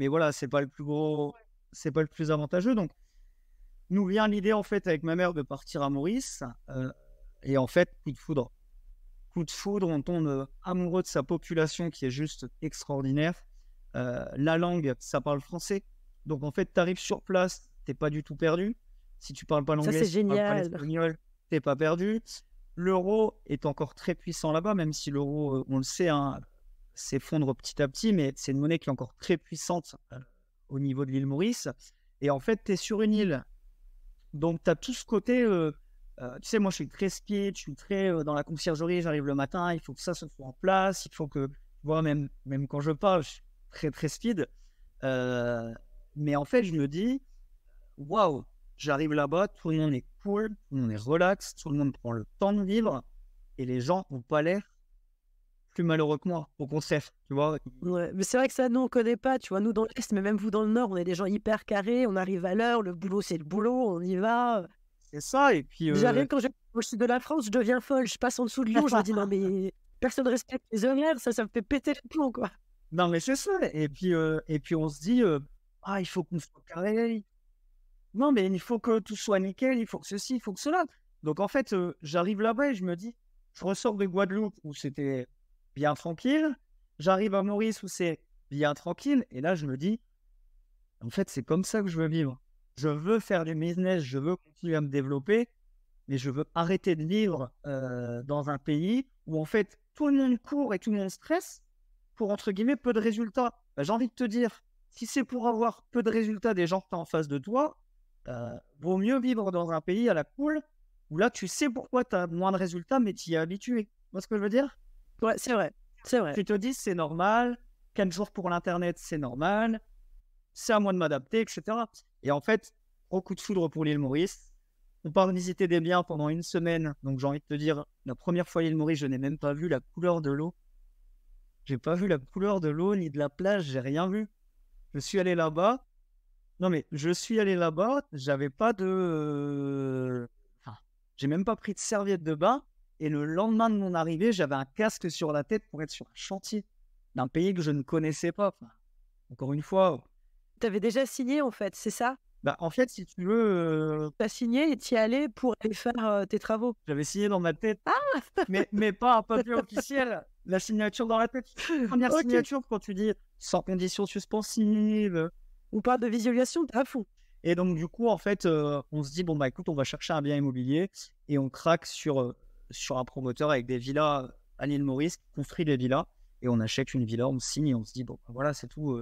voilà, c'est pas le plus gros, c'est pas le plus avantageux. Donc, nous vient l'idée en fait avec ma mère de partir à Maurice, et en fait, coup de foudre. Coup de foudre, on tombe amoureux de sa population qui est juste extraordinaire. La langue, ça parle français. Donc en fait, tu arrives sur place, t'es pas du tout perdu. Si tu parles pas Ça, l'anglais, c'est si tu parles pas génial. l'espagnol, t'es pas perdu. L'euro est encore très puissant là-bas, même si l'euro, on le sait, hein, s'effondre petit à petit, mais c'est une monnaie qui est encore très puissante au niveau de l'île Maurice. Et en fait, tu es sur une île. Donc, tu as tout ce côté. Tu sais, moi, je suis très speed, je suis très dans la conciergerie. J'arrive le matin, il faut que ça se soit en place. Il faut que, tu vois, même quand je parle, je suis très, très speed. Mais en fait, je me dis, waouh, j'arrive là-bas, tout le monde est cool, tout le monde est relax, tout le monde prend le temps de vivre et les gens n'ont pas l'air plus malheureux que moi. Au contraire, tu vois. Ouais, mais c'est vrai que ça, nous, on connaît pas. Tu vois, nous, dans l'Est, mais même vous, dans le Nord, on est des gens hyper carrés. On arrive à l'heure. Le boulot, c'est le boulot. On y va. C'est ça. Et puis, Déjà, rien que quand je suis de la France, je deviens folle. Je passe en dessous de Lyon. Je me dis, non, mais personne ne respecte les horaires. Ça me fait péter les plombs, quoi. non, mais c'est ça. Et puis, on se dit, ah, il faut qu'on soit carré. Non, mais il faut que tout soit nickel, il faut que ceci, il faut que cela. Donc en fait, j'arrive là-bas et je me dis, je ressors de Guadeloupe où c'était bien tranquille, j'arrive à Maurice où c'est bien tranquille, et là je me dis, en fait, c'est comme ça que je veux vivre. Je veux faire du business, je veux continuer à me développer, mais je veux arrêter de vivre dans un pays où en fait tout le monde court et tout le monde stresse pour entre guillemets peu de résultats. Bah, j'ai envie de te dire, si c'est pour avoir peu de résultats des gens que tu as en face de toi, vaut mieux vivre dans un pays à la cool où là tu sais pourquoi tu as moins de résultats, mais tu y es habitué. Tu vois ce que je veux dire? Ouais, c'est vrai. C'est vrai. Tu te dis c'est normal, 4 jours pour l'internet c'est normal, c'est à moi de m'adapter, etc. Et en fait, gros coup de foudre pour l'île Maurice. On part visiter des biens pendant une semaine. Donc j'ai envie de te dire, la première fois à l'île Maurice, je n'ai même pas vu la couleur de l'eau. J'ai pas vu la couleur de l'eau ni de la plage, j'ai rien vu. Je suis allé là-bas. Non mais je suis allé là-bas, j'avais pas de... Enfin, j'ai même pas pris de serviette de bain. Et le lendemain de mon arrivée, j'avais un casque sur la tête pour être sur un chantier d'un pays que je ne connaissais pas. Enfin, encore une fois, Tu avais déjà signé, en fait, c'est ça? bah, en fait, si tu veux, Tu as signé et tu y allais pour aller faire tes travaux. j'avais signé dans ma tête, mais pas un papier officiel, la signature dans la tête. Première Ok. signature quand tu dis sans condition suspensive. On parle de visualisation, t'es à fond. Et donc, du coup, en fait, on se dit, bon, bah écoute, on va chercher un bien immobilier et on craque sur un promoteur avec des villas à l'île Maurice, qui construit des villas et on achète une villa, on signe et on se dit, bon, bah, voilà, c'est tout.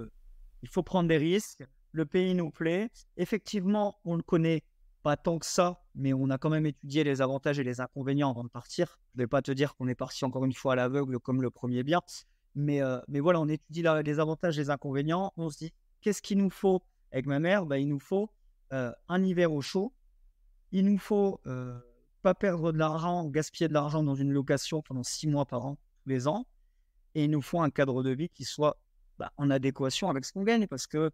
Il faut prendre des risques. Le pays nous plaît. Effectivement, on ne le connaît pas tant que ça, mais on a quand même étudié les avantages et les inconvénients avant de partir. Je ne vais pas te dire qu'on est parti encore une fois à l'aveugle comme le premier bien, mais voilà, on étudie les avantages et les inconvénients. On se dit, qu'est-ce qu'il nous faut avec ma mère? Il nous faut un hiver au chaud. Il nous faut pas perdre de l'argent, gaspiller de l'argent dans une location pendant 6 mois par an, tous les ans. Et il nous faut un cadre de vie qui soit en adéquation avec ce qu'on gagne. Parce que,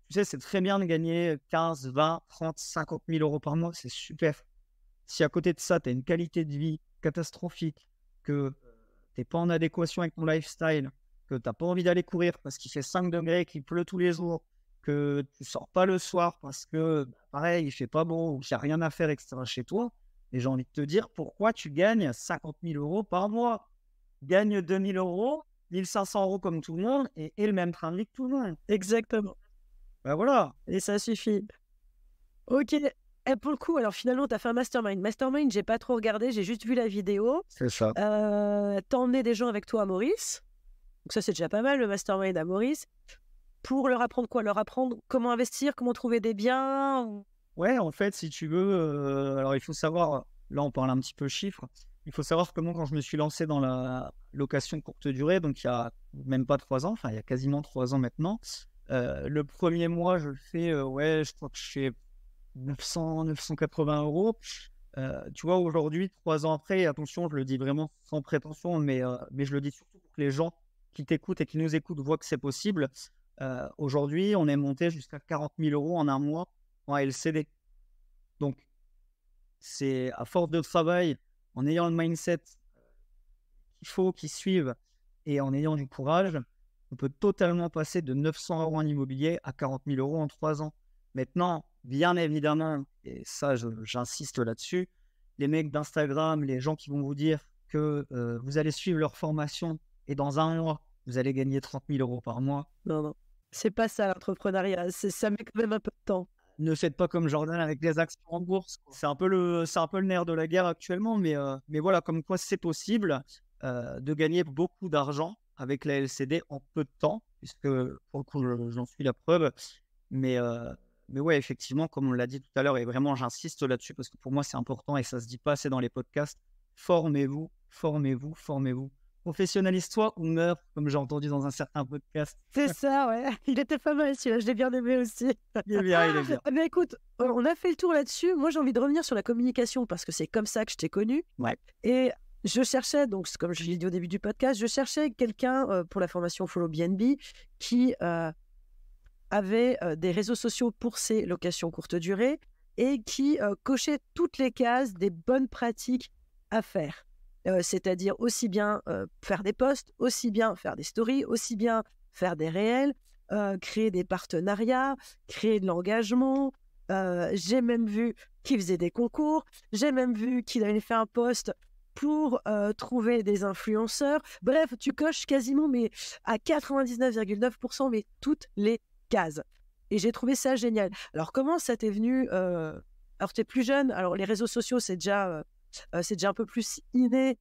tu sais, c'est très bien de gagner 15, 20, 30, 50 000 euros par mois. C'est super. Si à côté de ça, tu as une qualité de vie catastrophique, que tu n'es pas en adéquation avec ton lifestyle, que tu n'as pas envie d'aller courir parce qu'il fait 5 degrés, qu'il pleut tous les jours, que tu sors pas le soir parce que, pareil, il fait pas bon ou qu'il n'y a rien à faire, etc. chez toi, et j'ai envie de te dire pourquoi tu gagnes 50 000 euros par mois. Gagne 2 000 euros, 1 500 euros comme tout le monde et le même train de vie que tout le monde. Exactement. Ben voilà. Et ça suffit. Ok. Et pour le coup, alors finalement, tu as fait un mastermind. Mastermind, j'ai pas trop regardé, j'ai juste vu la vidéo. C'est ça. T'as emmené des gens avec toi à Maurice. Donc ça, c'est déjà pas mal, le mastermind à Maurice. Pour leur apprendre quoi? Leur apprendre comment investir, comment trouver des biens? Ouais, en fait, si tu veux, alors il faut savoir, là on parle un petit peu chiffres, il faut savoir que moi, quand je me suis lancé dans la location courte durée, donc il y a même pas 3 ans, enfin il y a quasiment 3 ans maintenant, le premier mois, je le fais, je crois que je fais 900, 980 euros. Tu vois, aujourd'hui, 3 ans après, attention, je le dis vraiment sans prétention, mais je le dis surtout pour que les gens qui t'écoutent et qui nous écoutent voient que c'est possible, aujourd'hui, on est monté jusqu'à 40 000 € en un mois en LCD. Donc, c'est à force de travail, en ayant le mindset qu'il faut, qu'ils suivent et en ayant du courage, on peut totalement passer de 900 € en immobilier à 40 000 € en 3 ans. Maintenant, bien évidemment, et ça, j'insiste là-dessus, les mecs d'Instagram, les gens qui vont vous dire que vous allez suivre leur formation et dans un mois, vous allez gagner 30 000 € par mois. Non, non. C'est pas ça l'entrepreneuriat. Ça met quand même un peu de temps. Ne faites pas comme Jordan avec les actions en bourse. C'est un peu le nerf de la guerre actuellement, mais voilà, comme quoi c'est possible de gagner beaucoup d'argent avec la LCD en peu de temps, puisque pour le coup, j'en suis la preuve. Mais ouais, effectivement, comme on l'a dit tout à l'heure, et vraiment j'insiste là-dessus parce que pour moi c'est important et ça se dit pas assez dans les podcasts, formez-vous, formez-vous, formez-vous. Professionnalise-toi ou meurs, comme j'ai entendu dans un certain podcast. C'est ça, ouais. Il était pas mal celui-là, je l'ai bien aimé aussi. Il est bien, il est bien. Mais écoute, on a fait le tour là-dessus. Moi, j'ai envie de revenir sur la communication parce que c'est comme ça que je t'ai connu. Ouais. Et je cherchais, donc comme je l'ai dit au début du podcast, je cherchais quelqu'un pour la formation Follow BNB qui avait des réseaux sociaux pour ses locations courte durée et qui cochait toutes les cases des bonnes pratiques à faire. C'est-à-dire aussi bien faire des posts, aussi bien faire des stories, aussi bien faire des réels, créer des partenariats, créer de l'engagement. J'ai même vu qu'il faisait des concours, j'ai même vu qu'il avait fait un post pour trouver des influenceurs. Bref, tu coches quasiment, mais à 99,9%, mais toutes les cases. Et j'ai trouvé ça génial. Alors, comment ça t'est venu Alors, tu es plus jeune, alors les réseaux sociaux, c'est déjà un peu plus inné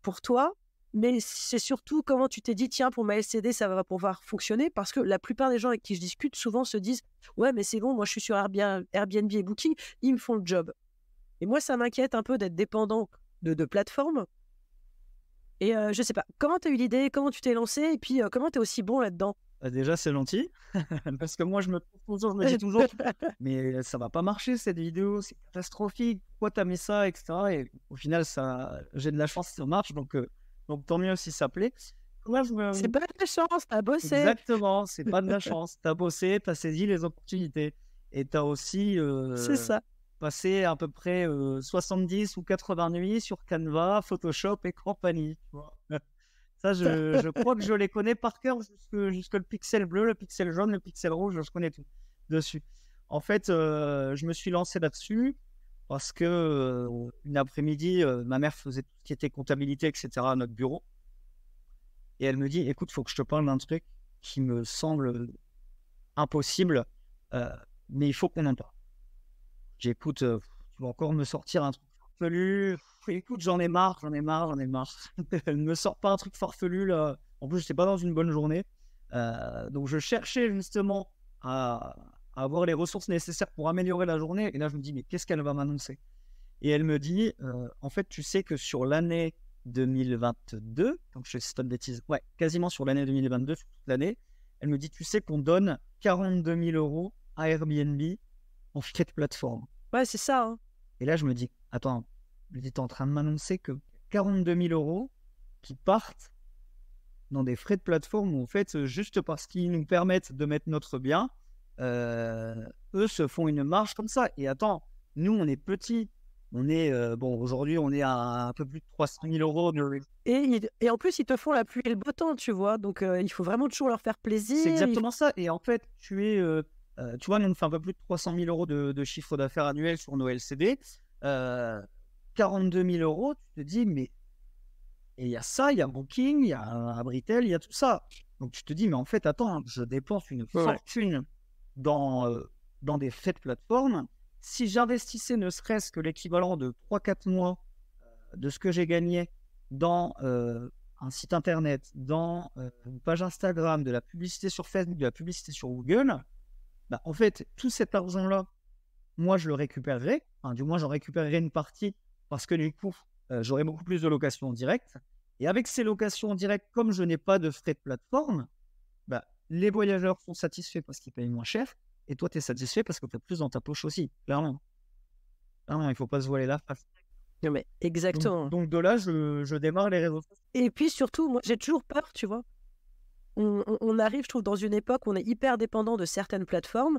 pour toi, mais c'est surtout comment tu t'es dit, tiens, pour ma LCD, ça va pouvoir fonctionner, parce que la plupart des gens avec qui je discute souvent se disent, ouais, mais c'est bon, moi je suis sur Airbnb et Booking, ils me font le job. Et moi, ça m'inquiète un peu d'être dépendant de plateformes. Et je sais pas, comment tu as eu l'idée, comment tu t'es lancé, et puis comment tu es aussi bon là-dedans? Déjà, c'est gentil, parce que moi, je me dis toujours, mais ça va pas marcher cette vidéo, c'est catastrophique, pourquoi t'as mis ça, etc. Et au final, j'ai de la chance, ça marche, donc tant mieux si ça plaît. Moi, C'est pas de la chance, t'as bossé. Exactement, c'est pas de la chance, t'as bossé, t'as saisi les opportunités, et t'as aussi C'est ça. passé à peu près 70 ou 80 nuits sur Canva, Photoshop et compagnie, tu vois. Ça, je crois que je les connais par cœur jusque le pixel bleu, le pixel jaune, le pixel rouge, je connais tout dessus. En fait, je me suis lancé là-dessus parce que une après-midi, ma mère faisait tout ce qui était comptabilité, etc. à notre bureau. Et elle me dit, écoute, il faut que je te parle d'un truc qui me semble impossible, mais il faut qu'on en parle. J'écoute, tu vas encore me sortir un truc farfelu. Écoute, j'en ai marre. Elle ne me sort pas un truc farfelu là. En plus, je n'étais pas dans une bonne journée. Donc, je cherchais justement à avoir les ressources nécessaires pour améliorer la journée. Et là, je me dis, mais qu'est-ce qu'elle va m'annoncer? Et elle me dit, en fait, tu sais que sur l'année 2022, donc je ne sais pas de bêtises, ouais, quasiment sur l'année 2022, sur toute l'année, elle me dit, tu sais qu'on donne 42 000 € à Airbnb en frais de plateforme. Ouais, c'est ça. Hein. Et là, je me dis, attends, tu es en train de m'annoncer que 42 000 € qui partent dans des frais de plateforme où, en fait, juste parce qu'ils nous permettent de mettre notre bien, eux se font une marge comme ça. Et attends, nous, on est petits. On est, aujourd'hui, on est à un peu plus de 300 000 €. Et en plus, ils te font la pluie et le beau temps, tu vois. Donc, il faut vraiment toujours leur faire plaisir. C'est exactement ça. Et en fait, tu vois, nous, on fait un peu plus de 300 000 € de chiffre d'affaires annuel sur nos LCD. 42 000 €, tu te dis, mais il y a ça, il y a Booking, il y a Abritel, il y a tout ça. Donc, tu te dis, mais en fait, attends, je dépense une fortune dans des frais de plateforme. Si j'investissais ne serait-ce que l'équivalent de 3-4 mois de ce que j'ai gagné dans un site internet, dans une page Instagram, de la publicité sur Facebook, de la publicité sur Google, bah, en fait, tout cet argent-là, moi, je le récupérerai. Enfin, du moins, j'en récupérerai une partie parce que du coup, j'aurai beaucoup plus de locations en direct. Et avec ces locations en direct, comme je n'ai pas de frais de plateforme, bah, les voyageurs sont satisfaits parce qu'ils payent moins cher. Et toi, tu es satisfait parce que tu as plus dans ta poche aussi, clairement. Clairement, il ne faut pas se voiler la face. Non, mais exactement. Donc de là, je démarre les réseaux sociaux. Et puis surtout, moi, j'ai toujours peur, tu vois. on arrive, je trouve, dans une époque où on est hyper dépendant de certaines plateformes.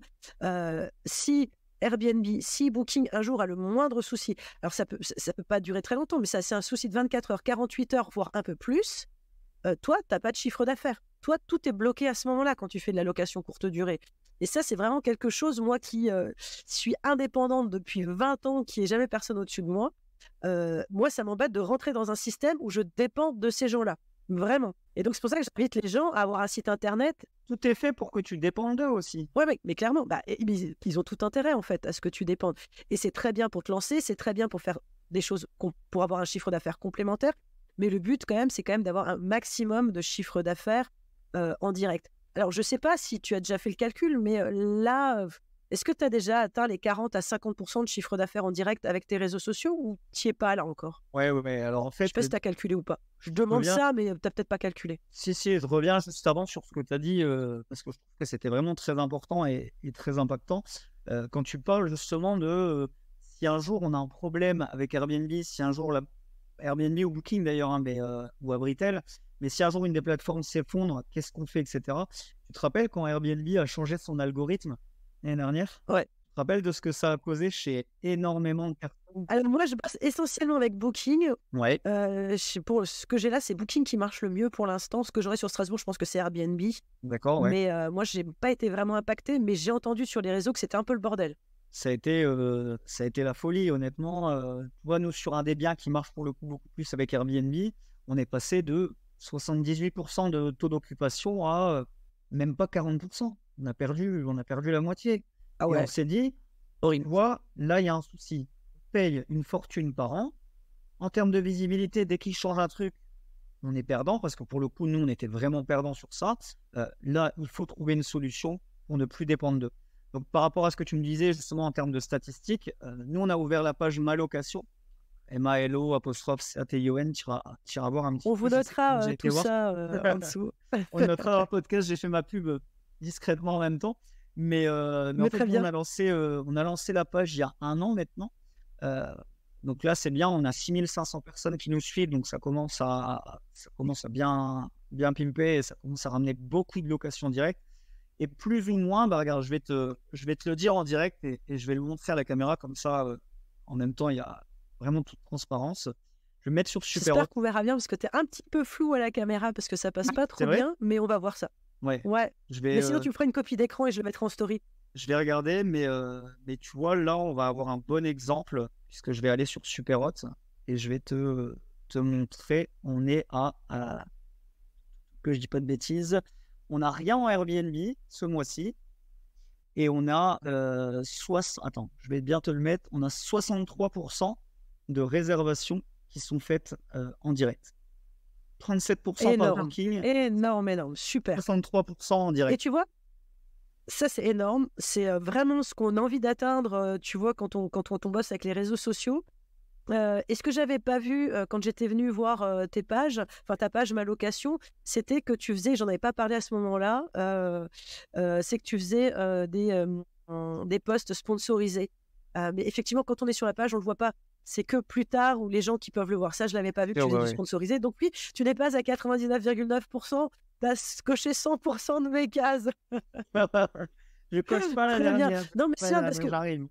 Si Airbnb, si Booking un jour a le moindre souci, alors ça peut pas durer très longtemps, mais ça c'est un souci de 24 heures, 48 heures, voire un peu plus. Toi, tu n'as pas de chiffre d'affaires. Toi, tout est bloqué à ce moment-là quand tu fais de la location courte durée. Et ça, c'est vraiment quelque chose, moi qui suis indépendante depuis 20 ans, qui n'ai jamais personne au-dessus de moi, moi, ça m'embête de rentrer dans un système où je dépends de ces gens-là. Vraiment. Et donc, c'est pour ça que j'invite les gens à avoir un site internet. Tout est fait pour que tu dépendes d'eux aussi. Ouais, mais clairement, ils ont tout intérêt, en fait, à ce que tu dépendes. Et c'est très bien pour te lancer, c'est très bien pour faire des choses, pour avoir un chiffre d'affaires complémentaire. Mais le but, quand même, c'est quand même d'avoir un maximum de chiffre d'affaires en direct. Alors, je ne sais pas si tu as déjà fait le calcul, mais là, est-ce que tu as déjà atteint les 40 à 50% de chiffre d'affaires en direct avec tes réseaux sociaux ou tu n'y es pas là encore? Ouais. Alors en Je ne fait, sais pas si tu as calculé ou pas. Je demande reviens. ça, mais tu n'as peut-être pas calculé. Si, je reviens juste avant sur ce que tu as dit, parce que je trouve que c'était vraiment très important et très impactant. Quand tu parles justement de si un jour on a un problème avec Airbnb, si un jour Airbnb ou Booking d'ailleurs, hein, ou Abritel, mais si un jour une des plateformes s'effondre, qu'est-ce qu'on fait, etc. Tu te rappelles quand Airbnb a changé son algorithme l'année dernière? Ouais. Tu te rappelles de ce que ça a causé chez énormément de personnes? Alors moi, je bosse essentiellement avec Booking. Ouais, Pour ce que j'ai là, c'est Booking qui marche le mieux pour l'instant. Ce que j'aurai sur Strasbourg, je pense que c'est Airbnb. d'accord, ouais. Mais moi, je n'ai pas été vraiment impactée, mais j'ai entendu sur les réseaux que c'était un peu le bordel. Ça a été la folie, honnêtement. Tu vois, nous, sur un des biens qui marche pour le coup beaucoup plus avec Airbnb, on est passé de 78% de taux d'occupation à même pas 40%. On a perdu la moitié. Ah Et ouais, on s'est dit, tu horrible. vois, là, il y a un souci. On paye une fortune par an. En termes de visibilité, dès qu'ils changent un truc, on est perdant parce que pour le coup, nous, on était vraiment perdants sur ça. Là, il faut trouver une solution pour ne plus dépendre d'eux. Donc, par rapport à ce que tu me disais justement en termes de statistiques, nous, on a ouvert la page Malocation, MALO, apostrophe, CATION, tu iras voir un petit On peu. vous Je sais pas, notera j'ai été tout voir. ça en dessous. On notera un podcast, j'ai fait ma pub discrètement en même temps. Mais en Mais fait, très nous, bien. on a lancé la page il y a 1 an maintenant. Donc là, c'est bien, on a 6500 personnes qui nous suivent, donc ça commence à bien pimper et ça commence à ramener beaucoup de locations directes. Et plus ou moins, regarde, je vais te le dire en direct et je vais le montrer à la caméra, comme ça, en même temps, il y a vraiment toute transparence. Je vais mettre sur Super J'espère qu'on verra bien parce que tu es un petit peu flou à la caméra parce que ça passe pas c'est trop vrai? bien, mais on va voir ça. Ouais, Ouais. je Mais vais, sinon, tu me feras une copie d'écran et je le mettrai en story. je vais regarder, mais tu vois, là, on va avoir un bon exemple, puisque je vais aller sur Superhot et je vais te montrer. On est que je dis pas de bêtises, on n'a rien en Airbnb ce mois-ci et on a attends, je vais bien te le mettre, on a 63% de réservations qui sont faites en direct. 37% par Énorme. Booking, Énorme. Super. 63% en Et direct. tu vois, ça, c'est énorme. C'est vraiment ce qu'on a envie d'atteindre, tu vois, quand on bosse avec les réseaux sociaux. Et ce que j'avais pas vu quand j'étais venue voir tes pages, enfin ta page Ma Location, c'était que tu faisais, j'en avais pas parlé à ce moment-là, c'est que tu faisais des posts sponsorisés. Mais effectivement, quand on est sur la page, on le voit pas. C'est que plus tard où les gens qui peuvent le voir. Ça, je l'avais pas vu que tu faisais du sponsorisé. Donc oui, tu n'es pas à 99,9%. Tu as coché 100% de mes cases. Je coche pas la Très bien. dernière. Non, mais c'est ça, parce que J'arrive.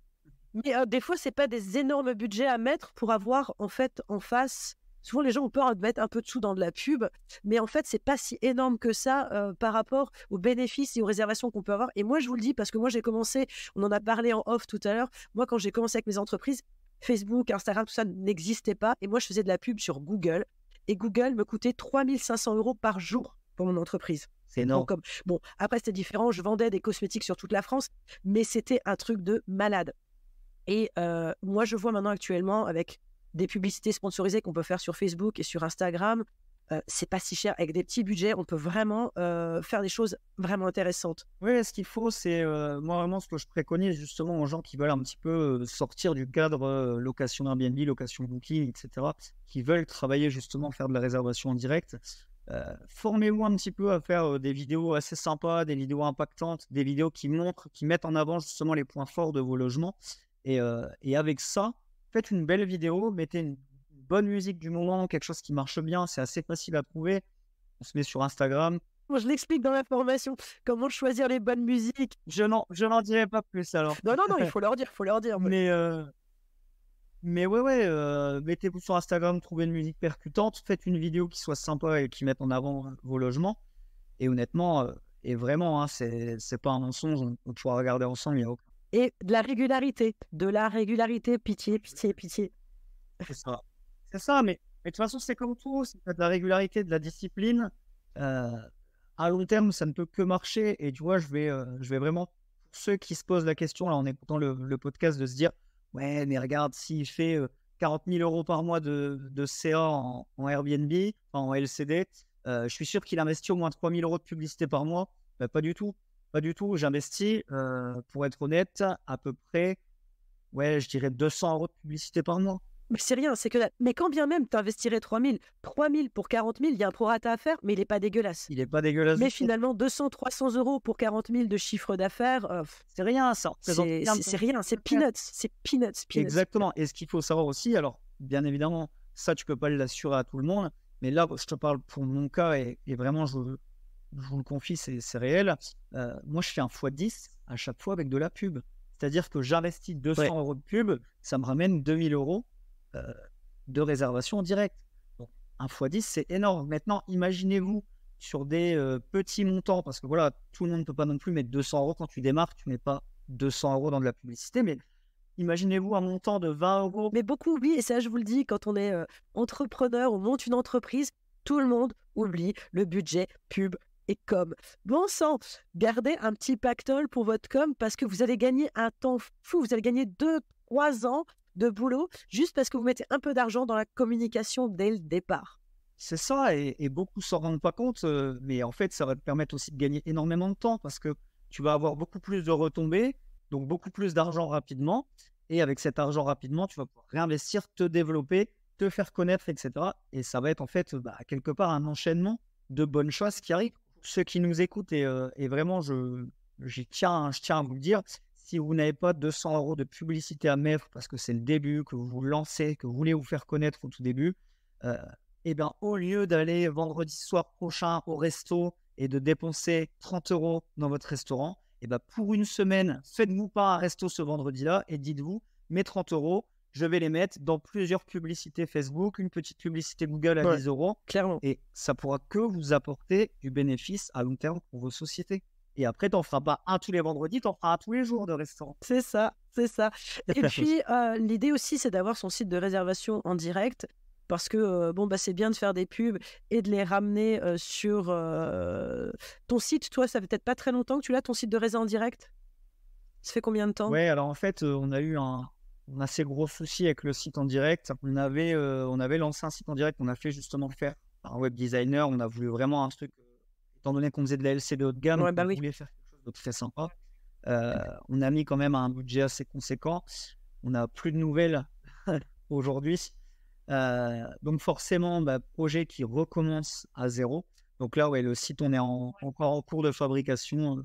des fois, c'est pas des énormes budgets à mettre pour avoir en fait en face. Souvent, les gens ont peur de mettre un peu de sous dans de la pub, mais en fait, c'est pas si énorme que ça par rapport aux bénéfices et aux réservations qu'on peut avoir. Et moi, je vous le dis parce que moi, j'ai commencé, on en a parlé en off tout à l'heure. Moi, quand j'ai commencé avec mes entreprises, Facebook, Instagram, tout ça n'existait pas. Et moi, je faisais de la pub sur Google. Et Google me coûtait 3 500 € par jour pour mon entreprise. C'est énorme. Bon, après, c'était différent. Je vendais des cosmétiques sur toute la France, mais c'était un truc de malade. Et moi, je vois maintenant actuellement avec des publicités sponsorisées qu'on peut faire sur Facebook et sur Instagram, c'est pas si cher. Avec des petits budgets, on peut vraiment faire des choses vraiment intéressantes. Oui, ce qu'il faut, c'est moi vraiment ce que je préconise justement aux gens qui veulent un petit peu sortir du cadre location Airbnb, location Booking, etc., qui veulent travailler justement, faire de la réservation en direct. Formez-vous un petit peu à faire des vidéos assez sympas, des vidéos impactantes, des vidéos qui mettent en avant justement les points forts de vos logements. Et avec ça, faites une belle vidéo, mettez une bonne musique du moment, quelque chose qui marche bien, c'est assez facile à trouver. On se met sur Instagram, Je l'explique dans la formation. Comment choisir les bonnes musiques. Je n'en dirai pas plus alors. Non, non, non, il faut leur dire, faut leur dire. Ouais. Mais ouais, mettez-vous sur Instagram, trouvez une musique percutante, faites une vidéo qui soit sympa et qui mette en avant vos logements. Et honnêtement, et vraiment, hein, c'est pas un mensonge, on pourra regarder ensemble, il y a aucun. Et de la régularité, pitié, pitié, pitié. C'est ça. C'est ça, mais de toute façon, c'est comme tout, c'est de la régularité, de la discipline. À long terme, ça ne peut que marcher. Et tu vois, je vais vraiment, pour ceux qui se posent la question là, en écoutant le podcast, de se dire, ouais, mais regarde, s'il fait 40 000 euros par mois de CA en Airbnb, en LCD, je suis sûr qu'il investit au moins 3 000 euros de publicité par mois. Bah, pas du tout. Pas du tout. J'investis, pour être honnête, à peu près, ouais, je dirais 200 euros de publicité par mois. Mais c'est rien, c'est que dalle. Mais quand bien même tu investirais 3 000 pour 40 000, il y a un prorata à faire, mais il n'est pas dégueulasse. Il n'est pas dégueulasse. Mais finalement, 200, 300 euros pour 40 000 de chiffre d'affaires, c'est rien, ça. c'est rien, c'est peanuts. C'est peanuts. Exactement. Et ce qu'il faut savoir aussi, alors, bien évidemment, ça, tu peux pas l'assurer à tout le monde, mais là, je te parle pour mon cas, et vraiment, je vous le confie, c'est réel. Moi, je fais un x10 à chaque fois avec de la pub. C'est-à-dire que j'investis 200 euros de pub, ça me ramène 2 000 euros de réservation en direct. Donc, un x10, c'est énorme. Maintenant, imaginez-vous sur des petits montants, parce que voilà, tout le monde ne peut pas non plus mettre 200 euros quand tu démarres, tu ne mets pas 200 euros dans de la publicité, mais imaginez-vous un montant de 20 euros. Mais beaucoup oublient, et ça, je vous le dis, quand on est entrepreneur, on monte une entreprise, tout le monde oublie le budget pub et com. Bon sang, gardez un petit pactole pour votre com parce que vous allez gagner un temps fou. Vous allez gagner 2-3 ans de boulot juste parce que vous mettez un peu d'argent dans la communication dès le départ. C'est ça, et beaucoup s'en rendent pas compte, mais en fait, ça va te permettre aussi de gagner énormément de temps parce que tu vas avoir beaucoup plus de retombées, donc beaucoup plus d'argent rapidement. Et avec cet argent rapidement, tu vas pouvoir réinvestir, te développer, te faire connaître, etc. Et ça va être en fait, quelque part, un enchaînement de bonnes choses qui arrivent. Ceux qui nous écoutent, et vraiment, je tiens à vous le dire, si vous n'avez pas 200 euros de publicité à mettre parce que c'est le début, que vous vous lancez, que vous voulez vous faire connaître au tout début, et bien, au lieu d'aller vendredi soir prochain au resto et de dépenser 30 euros dans votre restaurant, et ben pour une semaine, faites-vous pas un resto ce vendredi-là et dites-vous, mes 30 euros, je vais les mettre dans plusieurs publicités Facebook, une petite publicité Google à 10 euros. Clairement. Et ça pourra que vous apporter du bénéfice à long terme pour vos sociétés. Et après, tu n'en feras pas un tous les vendredis, tu en feras un tous les jours de restaurant. C'est ça, c'est ça. Et puis, l'idée aussi, c'est d'avoir son site de réservation en direct. Parce que c'est bien de faire des pubs et de les ramener sur ton site. Toi, ça fait peut-être pas très longtemps que tu l'as, ton site de réservation en direct. Ça fait combien de temps? Ouais, alors en fait, on a eu un assez gros souci avec le site en direct. On avait lancé un site en direct, on a fait justement faire un web designer. On a voulu vraiment un truc, étant donné qu'on faisait de la LCD haut de gamme, on voulait faire quelque chose de très sympa. On a mis quand même un budget assez conséquent. On n'a plus de nouvelles aujourd'hui. Donc forcément, projet qui recommence à zéro. Donc là, ouais, le site, on est encore en cours de fabrication.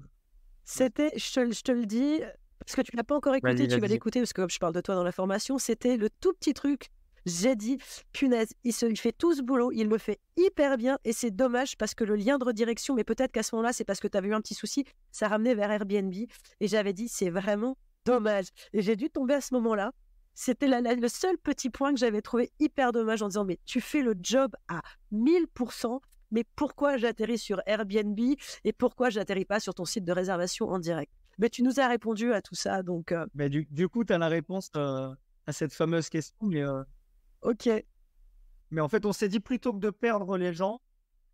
C'était, je te le dis, parce que tu ne l'as pas encore écouté, tu vas l'écouter, parce que comme je parle de toi dans la formation, c'était le tout petit truc. J'ai dit, punaise, il fait tout ce boulot, il le fait hyper bien, et c'est dommage parce que le lien de redirection, mais peut-être qu'à ce moment-là, c'est parce que tu avais eu un petit souci, ça ramenait vers Airbnb, et j'avais dit, c'est vraiment dommage. Et j'ai dû tomber à ce moment-là. C'était le seul petit point que j'avais trouvé hyper dommage en disant, mais tu fais le job à 1000%, mais pourquoi j'atterris sur Airbnb et pourquoi j'atterris pas sur ton site de réservation en direct? Mais tu nous as répondu à tout ça, donc... Mais du coup, tu as la réponse à cette fameuse question. Mais, ok. Mais en fait, on s'est dit, plutôt que de perdre les gens,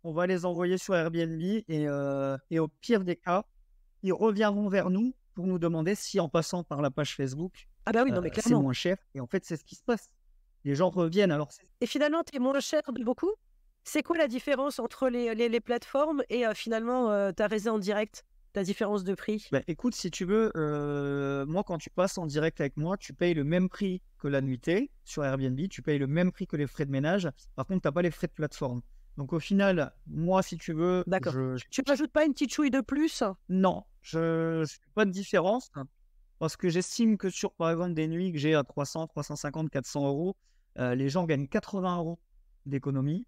on va les envoyer sur Airbnb et au pire des cas, ils reviendront vers nous pour nous demander si en passant par la page Facebook, ah bah oui, non, mais c'est clairement. moins cher. Et en fait, c'est ce qui se passe. Les gens reviennent. Alors, et finalement, tu es moins cher de beaucoup? C'est quoi la différence entre les plateformes et finalement ta réserve en direct? Ta différence de prix? Écoute, si tu veux, moi, quand tu passes en direct avec moi, tu payes le même prix que la nuitée sur Airbnb, tu payes le même prix que les frais de ménage. Par contre, tu n'as pas les frais de plateforme. Donc, au final, moi, si tu veux... D'accord. Tu ne rajoutes pas une petite chouille de plus? Non, je ne fais pas de différence. Parce que j'estime que sur, par exemple, des nuits que j'ai à 300, 350, 400 euros, les gens gagnent 80 euros d'économie.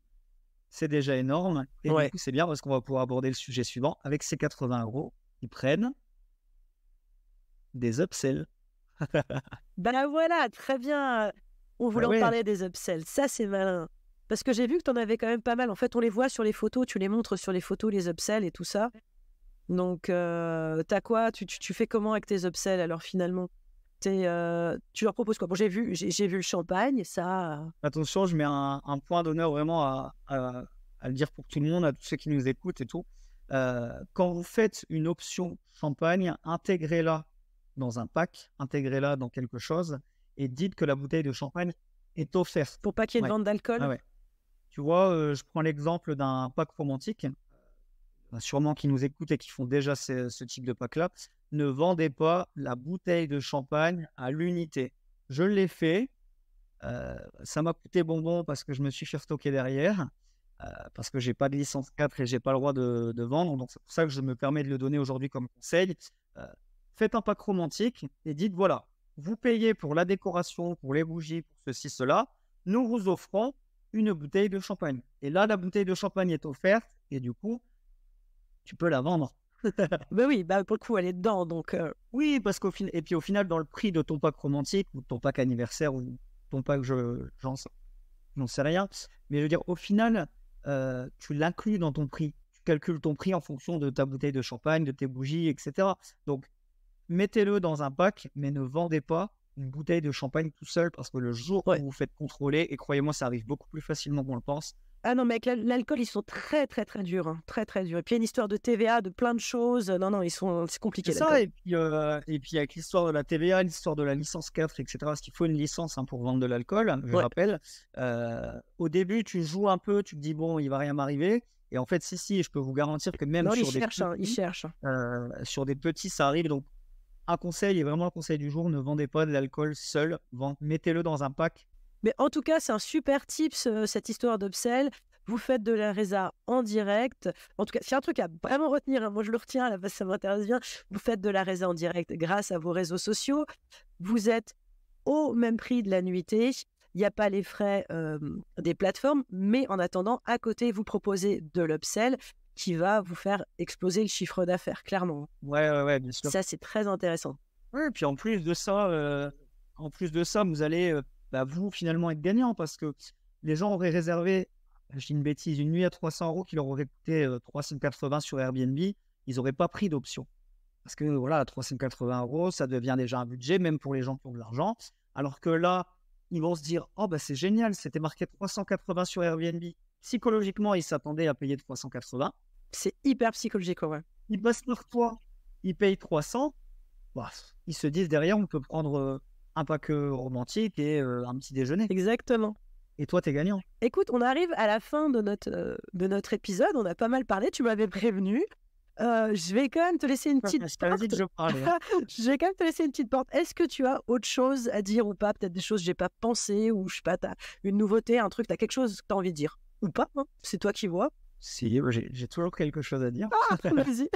c'est déjà énorme. Et du Ouais. coup, c'est bien parce qu'on va pouvoir aborder le sujet suivant. Avec ces 80 euros, ils prennent des upsells. Bah voilà, très bien. On voulait Bah en ouais, parler des upsells. Ça, c'est malin. Parce que j'ai vu que tu en avais quand même pas mal. En fait, on les voit sur les photos, tu les montres sur les photos, les upsells et tout ça. Donc, t'as quoi? Tu fais comment avec tes upsells alors finalement? Tu leur proposes quoi? Bon, j'ai vu le champagne, ça. attention, je mets un point d'honneur vraiment à le dire pour tout le monde, à tous ceux qui nous écoutent et tout. Quand vous faites une option champagne, intégrez-la dans un pack, intégrez-la dans quelque chose et dites que la bouteille de champagne est offerte. Pour pas qu'il y ait de Ouais, vente d'alcool? ouais. Tu vois, je prends l'exemple d'un pack romantique. Sûrement qui nous écoutent et qui font déjà ce type de pack-là. Ne vendez pas la bouteille de champagne à l'unité. Je l'ai fait. Ça m'a coûté bonbon parce que je me suis fait retoquer derrière, parce que j'ai pas de licence 4 et j'ai pas le droit de vendre. Donc c'est pour ça que je me permets de le donner aujourd'hui comme conseil. Euh, Faites un pack romantique et dites voilà, vous payez pour la décoration, pour les bougies, pour ceci, cela. Nous vous offrons une bouteille de champagne. Et là, la bouteille de champagne est offerte et du coup, tu peux la vendre. Bah oui, bah pour le coup, elle est dedans. Donc, Oui, parce qu'au final, et puis au final, dans le prix de ton pack romantique ou de ton pack anniversaire ou ton pack, j'en sais rien. Mais je veux dire, au final, tu l'inclus dans ton prix. Tu calcules ton prix en fonction de ta bouteille de champagne, de tes bougies, etc. Donc, mettez-le dans un pack, mais ne vendez pas une bouteille de champagne tout seul parce que le jour où ouais. vous vous faites contrôler, et croyez-moi, ça arrive beaucoup plus facilement qu'on le pense. Ah non, mais avec l'alcool, ils sont très, très, très durs. Hein. Très, très durs. Et puis, il y a une histoire de TVA, de plein de choses. Non, non, c'est compliqué, C'est l'alcool. ça, et puis avec l'histoire de la TVA, l'histoire de la licence 4, etc., parce qu'il faut une licence pour vendre de l'alcool, je Ouais. rappelle. Au début, tu joues un peu, tu te dis, bon, il va rien m'arriver. Et en fait, si, je peux vous garantir que même Non, ils sur des cherchent, hein, ils petits, cherchent. sur des petits, ça arrive. Donc, un conseil, et vraiment le conseil du jour, ne vendez pas de l'alcool seul, mettez-le dans un pack. Mais en tout cas, c'est un super tips, cette histoire d'upsell. Vous faites de la résa en direct. En tout cas, c'est un truc à vraiment retenir. Hein. Moi, je le retiens là parce que ça m'intéresse bien. Vous faites de la résa en direct grâce à vos réseaux sociaux. Vous êtes au même prix de la nuitée. Il n'y a pas les frais des plateformes. Mais en attendant, à côté, vous proposez de l'upsell qui va vous faire exploser le chiffre d'affaires, clairement. Ouais, bien sûr. Ça, c'est très intéressant. Ouais, et puis en plus de ça, vous allez, vous, finalement, être gagnant parce que les gens auraient réservé, je dis une bêtise, une nuit à 300 euros qui leur aurait coûté 380 sur Airbnb, ils n'auraient pas pris d'option. Parce que voilà, 380 euros, ça devient déjà un budget, même pour les gens qui ont de l'argent. Alors que là, ils vont se dire, oh, c'est génial, c'était marqué 380 sur Airbnb. Psychologiquement, ils s'attendaient à payer 380. C'est hyper psychologique, ouais. Ils passent par toi, ils payent 300. Ils se disent derrière, on peut prendre un pack romantique et un petit déjeuner. Exactement. Et toi, t'es gagnant. Écoute, on arrive à la fin de notre épisode. On a pas mal parlé. Tu m'avais prévenu. Je vais quand même te laisser une petite Je t'avais dit que je parlais. Je vais quand même te laisser une petite porte. Est-ce que tu as autre chose à dire ou pas? Peut-être des choses que j'ai pas pensé ou je sais pas, tu as une nouveauté, un truc, tu as quelque chose que tu as envie de dire ou pas, hein? C'est toi qui vois. Si, j'ai toujours quelque chose à dire. Vas-y.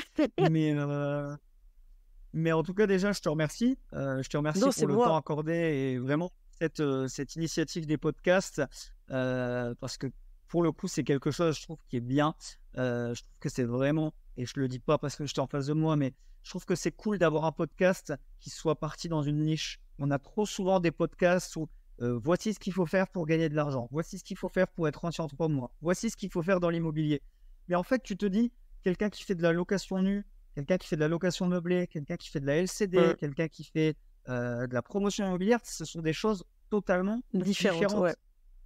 Mais en tout cas, déjà, je te remercie. Je te remercie Non, c'est pour le moi. temps accordé et vraiment cette initiative des podcasts. Parce que pour le coup, c'est quelque chose, je trouve, qui est bien. Je trouve que c'est vraiment, et je le dis pas parce que je suis en face de moi, mais je trouve que c'est cool d'avoir un podcast qui soit parti dans une niche. On a trop souvent des podcasts où voici ce qu'il faut faire pour gagner de l'argent. Voici ce qu'il faut faire pour être rentier en 3 mois. Voici ce qu'il faut faire dans l'immobilier. Mais en fait, tu te dis, quelqu'un qui fait de la location nue, quelqu'un qui fait de la location meublée, quelqu'un qui fait de la LCD, quelqu'un qui fait de la promotion immobilière, ce sont des choses totalement différentes. Ouais.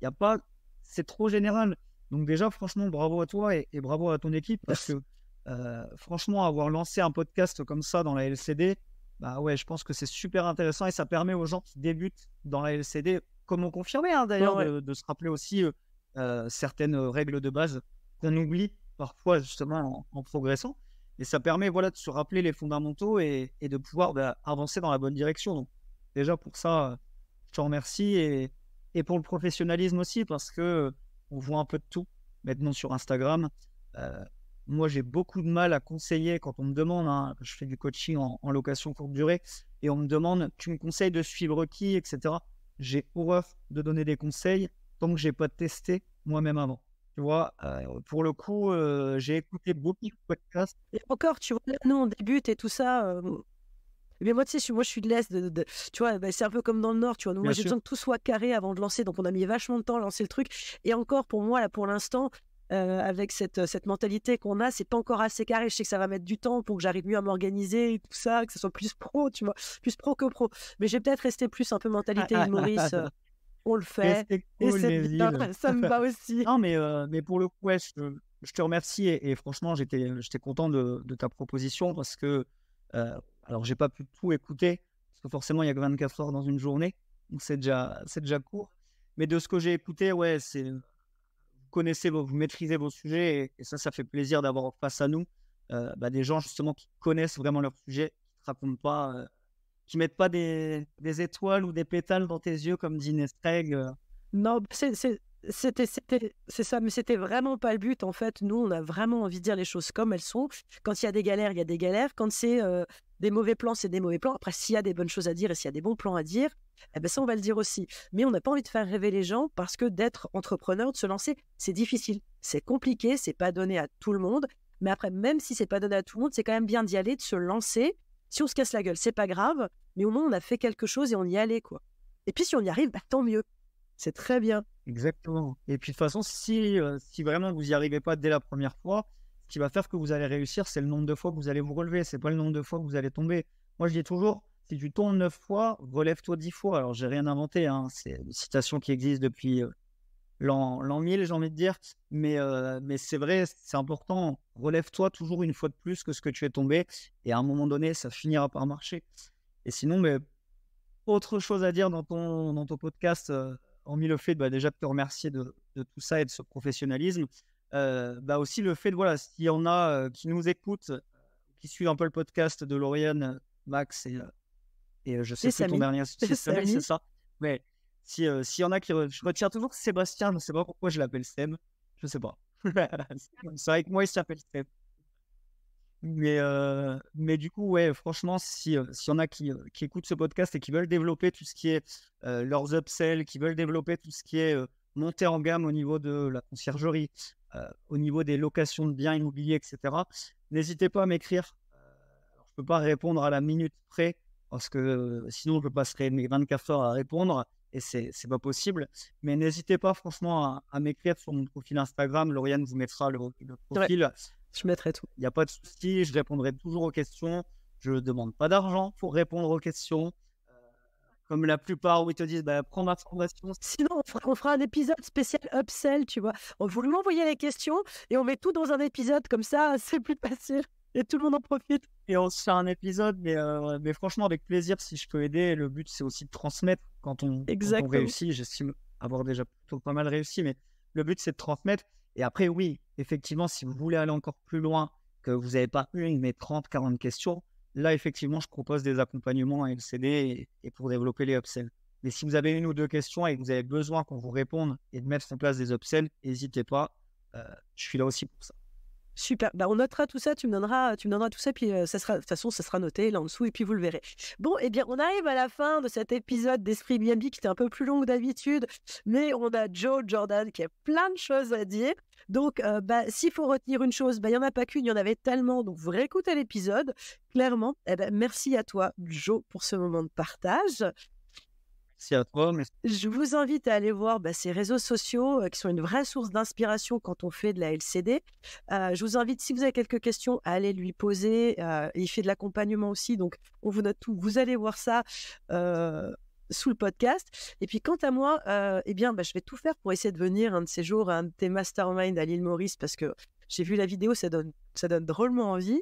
Y a pas, c'est trop général. Donc déjà, franchement, bravo à toi et bravo à ton équipe parce que franchement, avoir lancé un podcast comme ça dans la LCD, je pense que c'est super intéressant et ça permet aux gens qui débutent dans la LCD, comme on confirmait d'ailleurs, de se rappeler aussi certaines règles de base qu'on oublie parfois justement en progressant. Et ça permet de se rappeler les fondamentaux et de pouvoir avancer dans la bonne direction. Donc déjà pour ça, je te remercie et pour le professionnalisme aussi parce que on voit un peu de tout maintenant sur Instagram. Moi, j'ai beaucoup de mal à conseiller quand on me demande, je fais du coaching en location courte durée et on me demande, tu me conseilles de suivre qui, etc. J'ai horreur de donner des conseils tant que je n'ai pas testé moi-même avant. Tu vois, pour le coup, j'ai écouté beaucoup de podcasts. Et encore, tu vois, là, nous, on débute et tout ça. Mais moi, tu sais, moi, je suis de l'Est. Tu vois, c'est un peu comme dans le Nord. Tu vois, moi, Bien j'ai sûr. besoin que tout soit carré avant de lancer. Donc, on a mis vachement de temps à lancer le truc. Et encore, pour moi, là, pour l'instant, avec cette mentalité qu'on a, c'est pas encore assez carré. Je sais que ça va mettre du temps pour que j'arrive mieux à m'organiser et tout ça, que ce soit plus pro, tu vois, plus pro que pro. Mais j'ai peut-être resté plus un peu mentalité île Maurice. On le fait Restez et cool c'est les bien. îles. Ça me va aussi. Non, mais pour le coup, ouais, je te remercie et franchement, j'étais content de ta proposition parce que, alors j'ai pas pu tout écouter parce que forcément, il y a que 24 heures dans une journée, donc c'est déjà court. Mais de ce que j'ai écouté, ouais, vous connaissez vous maîtrisez vos sujets et ça fait plaisir d'avoir face à nous, des gens justement qui connaissent vraiment leur sujet, qui te racontent pas, qui mettent pas des étoiles ou des pétales dans tes yeux comme dit Nestreg, Non, c'est ça, mais c'était vraiment pas le but. En fait, nous, on a vraiment envie de dire les choses comme elles sont. Quand il y a des galères, il y a des galères. Quand c'est des mauvais plans, c'est des mauvais plans. Après, s'il y a des bonnes choses à dire et s'il y a des bons plans à dire, eh ben ça, on va le dire aussi. Mais on n'a pas envie de faire rêver les gens parce que d'être entrepreneur, de se lancer, c'est difficile. C'est compliqué, c'est pas donné à tout le monde. Mais après, même si c'est pas donné à tout le monde, c'est quand même bien d'y aller, de se lancer. Si on se casse la gueule, c'est pas grave. Mais au moins, on a fait quelque chose et on y allait, quoi. Et puis, si on y arrive, tant mieux. C'est très bien. exactement. Et puis de toute façon, si vraiment vous n'y arrivez pas dès la première fois, ce qui va faire que vous allez réussir, c'est le nombre de fois que vous allez vous relever, c'est pas le nombre de fois que vous allez tomber. Moi, je dis toujours, si tu tombes 9 fois, relève-toi 10 fois. Alors, j'ai rien inventé, hein, c'est une citation qui existe depuis l'an 1000, j'ai envie de dire. Mais c'est vrai, c'est important. Relève-toi toujours une fois de plus que ce que tu es tombé. Et à un moment donné, ça finira par marcher. Et sinon, mais autre chose à dire dans ton podcast, hormis le fait déjà de te remercier de tout ça et de ce professionnalisme, aussi le fait de, voilà, s'il y en a qui nous écoutent, qui suivent un peu le podcast de Lauriane, Max et je sais Et plus ton Samy. dernier, c'est Samy, c'est Samy. ça. Mais s'il y en a je retiens toujours Sébastien, je ne sais pas pourquoi je l'appelle Seb, je sais pas. C'est vrai que moi, il s'appelle Seb. Mais du coup, ouais, franchement, s'il y en a qui écoutent ce podcast et qui veulent développer tout ce qui est leurs upsells, qui veulent développer tout ce qui est montée en gamme au niveau de la conciergerie, au niveau des locations de biens immobiliers, etc., n'hésitez pas à m'écrire. Alors, je ne peux pas répondre à la minute près parce que sinon, je passerai mes 24 heures à répondre et c'est pas possible. Mais n'hésitez pas, franchement, à m'écrire sur mon profil Instagram. Lauriane vous mettra le Ouais, profil. je mettrai tout. Il n'y a pas de souci, je répondrai toujours aux questions. Je ne demande pas d'argent pour répondre aux questions. Comme la plupart où ils te disent prends ma formation. Sinon, on fera un épisode spécial upsell, tu vois. Vous m'envoyez les questions et on met tout dans un épisode, comme ça, c'est plus facile. Et tout le monde en profite. Et on se fait un épisode, mais franchement, avec plaisir, si je peux aider. Le but, c'est aussi de transmettre quand on Exactement. réussit. J'estime avoir déjà plutôt pas mal réussi, mais le but, c'est de transmettre. Et après, oui, effectivement, si vous voulez aller encore plus loin, que vous n'avez pas une, mais 30, 40 questions, là, effectivement, je propose des accompagnements à LCD et pour développer les upsells. Mais si vous avez une ou deux questions et que vous avez besoin qu'on vous réponde et de mettre en place des upsells, n'hésitez pas. Je suis là aussi pour ça. Super. On notera tout ça, tu me donneras tout ça, puis ça sera, de toute façon, ça sera noté là en dessous, et puis vous le verrez. Bon, eh bien, on arrive à la fin de cet épisode d'Esprit BNB qui était un peu plus long que d'habitude, mais on a Jordan qui a plein de choses à dire. Donc, s'il faut retenir une chose, il n'y en a pas qu'une, il y en avait tellement. Donc, vous réécoutez l'épisode, clairement. Merci à toi, Joe, pour ce moment de partage. Merci à toi. Je vous invite à aller voir ces réseaux sociaux qui sont une vraie source d'inspiration quand on fait de la LCD. Je vous invite, si vous avez quelques questions, à aller lui poser. Il fait de l'accompagnement aussi, donc on vous note tout. Vous allez voir ça sous le podcast. Et puis, quant à moi, je vais tout faire pour essayer de venir un de ces jours à un de tes masterminds à l'île Maurice parce que j'ai vu la vidéo, ça donne drôlement envie.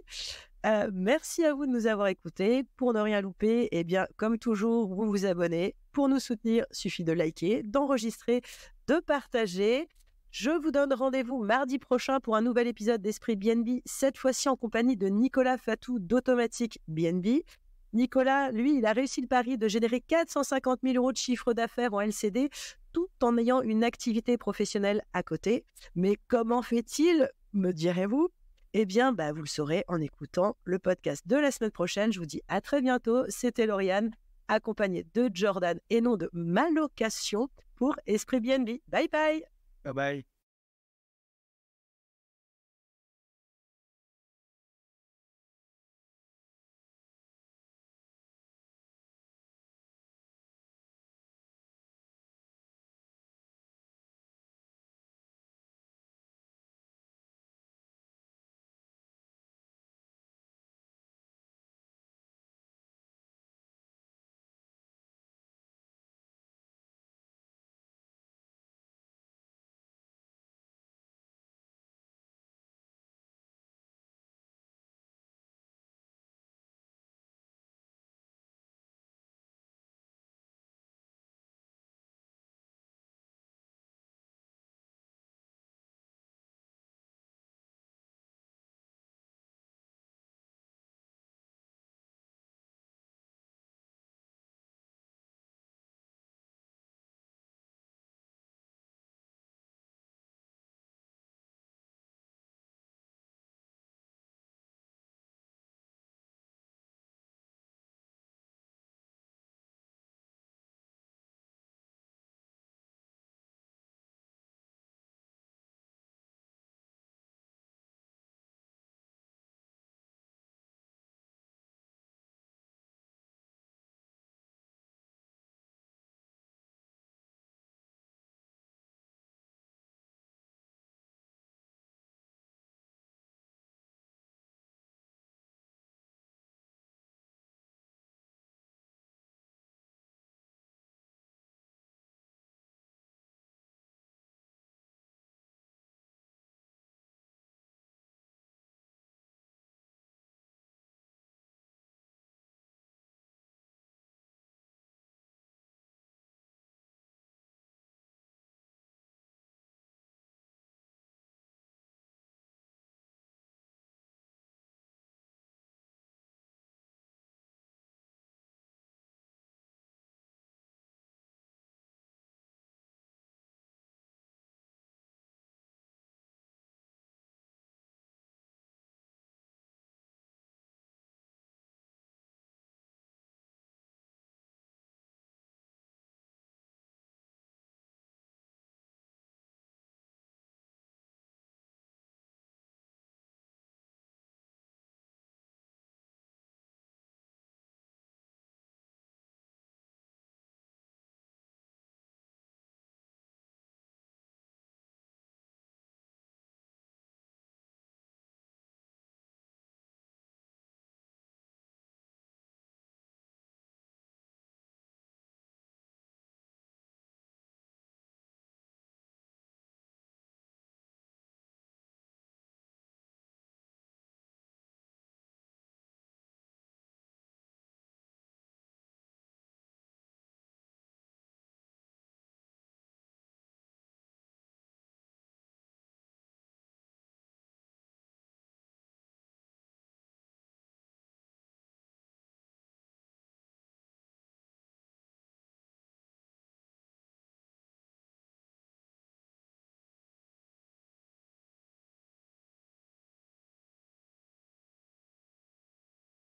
Merci à vous de nous avoir écoutés. Pour ne rien louper, comme toujours, vous vous abonnez. Pour nous soutenir, suffit de liker, d'enregistrer, de partager. Je vous donne rendez-vous mardi prochain pour un nouvel épisode d'Esprit BNB, cette fois-ci en compagnie de Nicolas Fatou d'Automatique BNB. Nicolas, lui, il a réussi le pari de générer 450 000 € de chiffre d'affaires en LCD tout en ayant une activité professionnelle à côté. Mais comment fait-il, me direz-vous ? Vous le saurez en écoutant le podcast de la semaine prochaine. Je vous dis à très bientôt. C'était Lauriane, accompagnée de Jordan et non de Malocation pour Esprit BNB. Bye bye. Bye bye.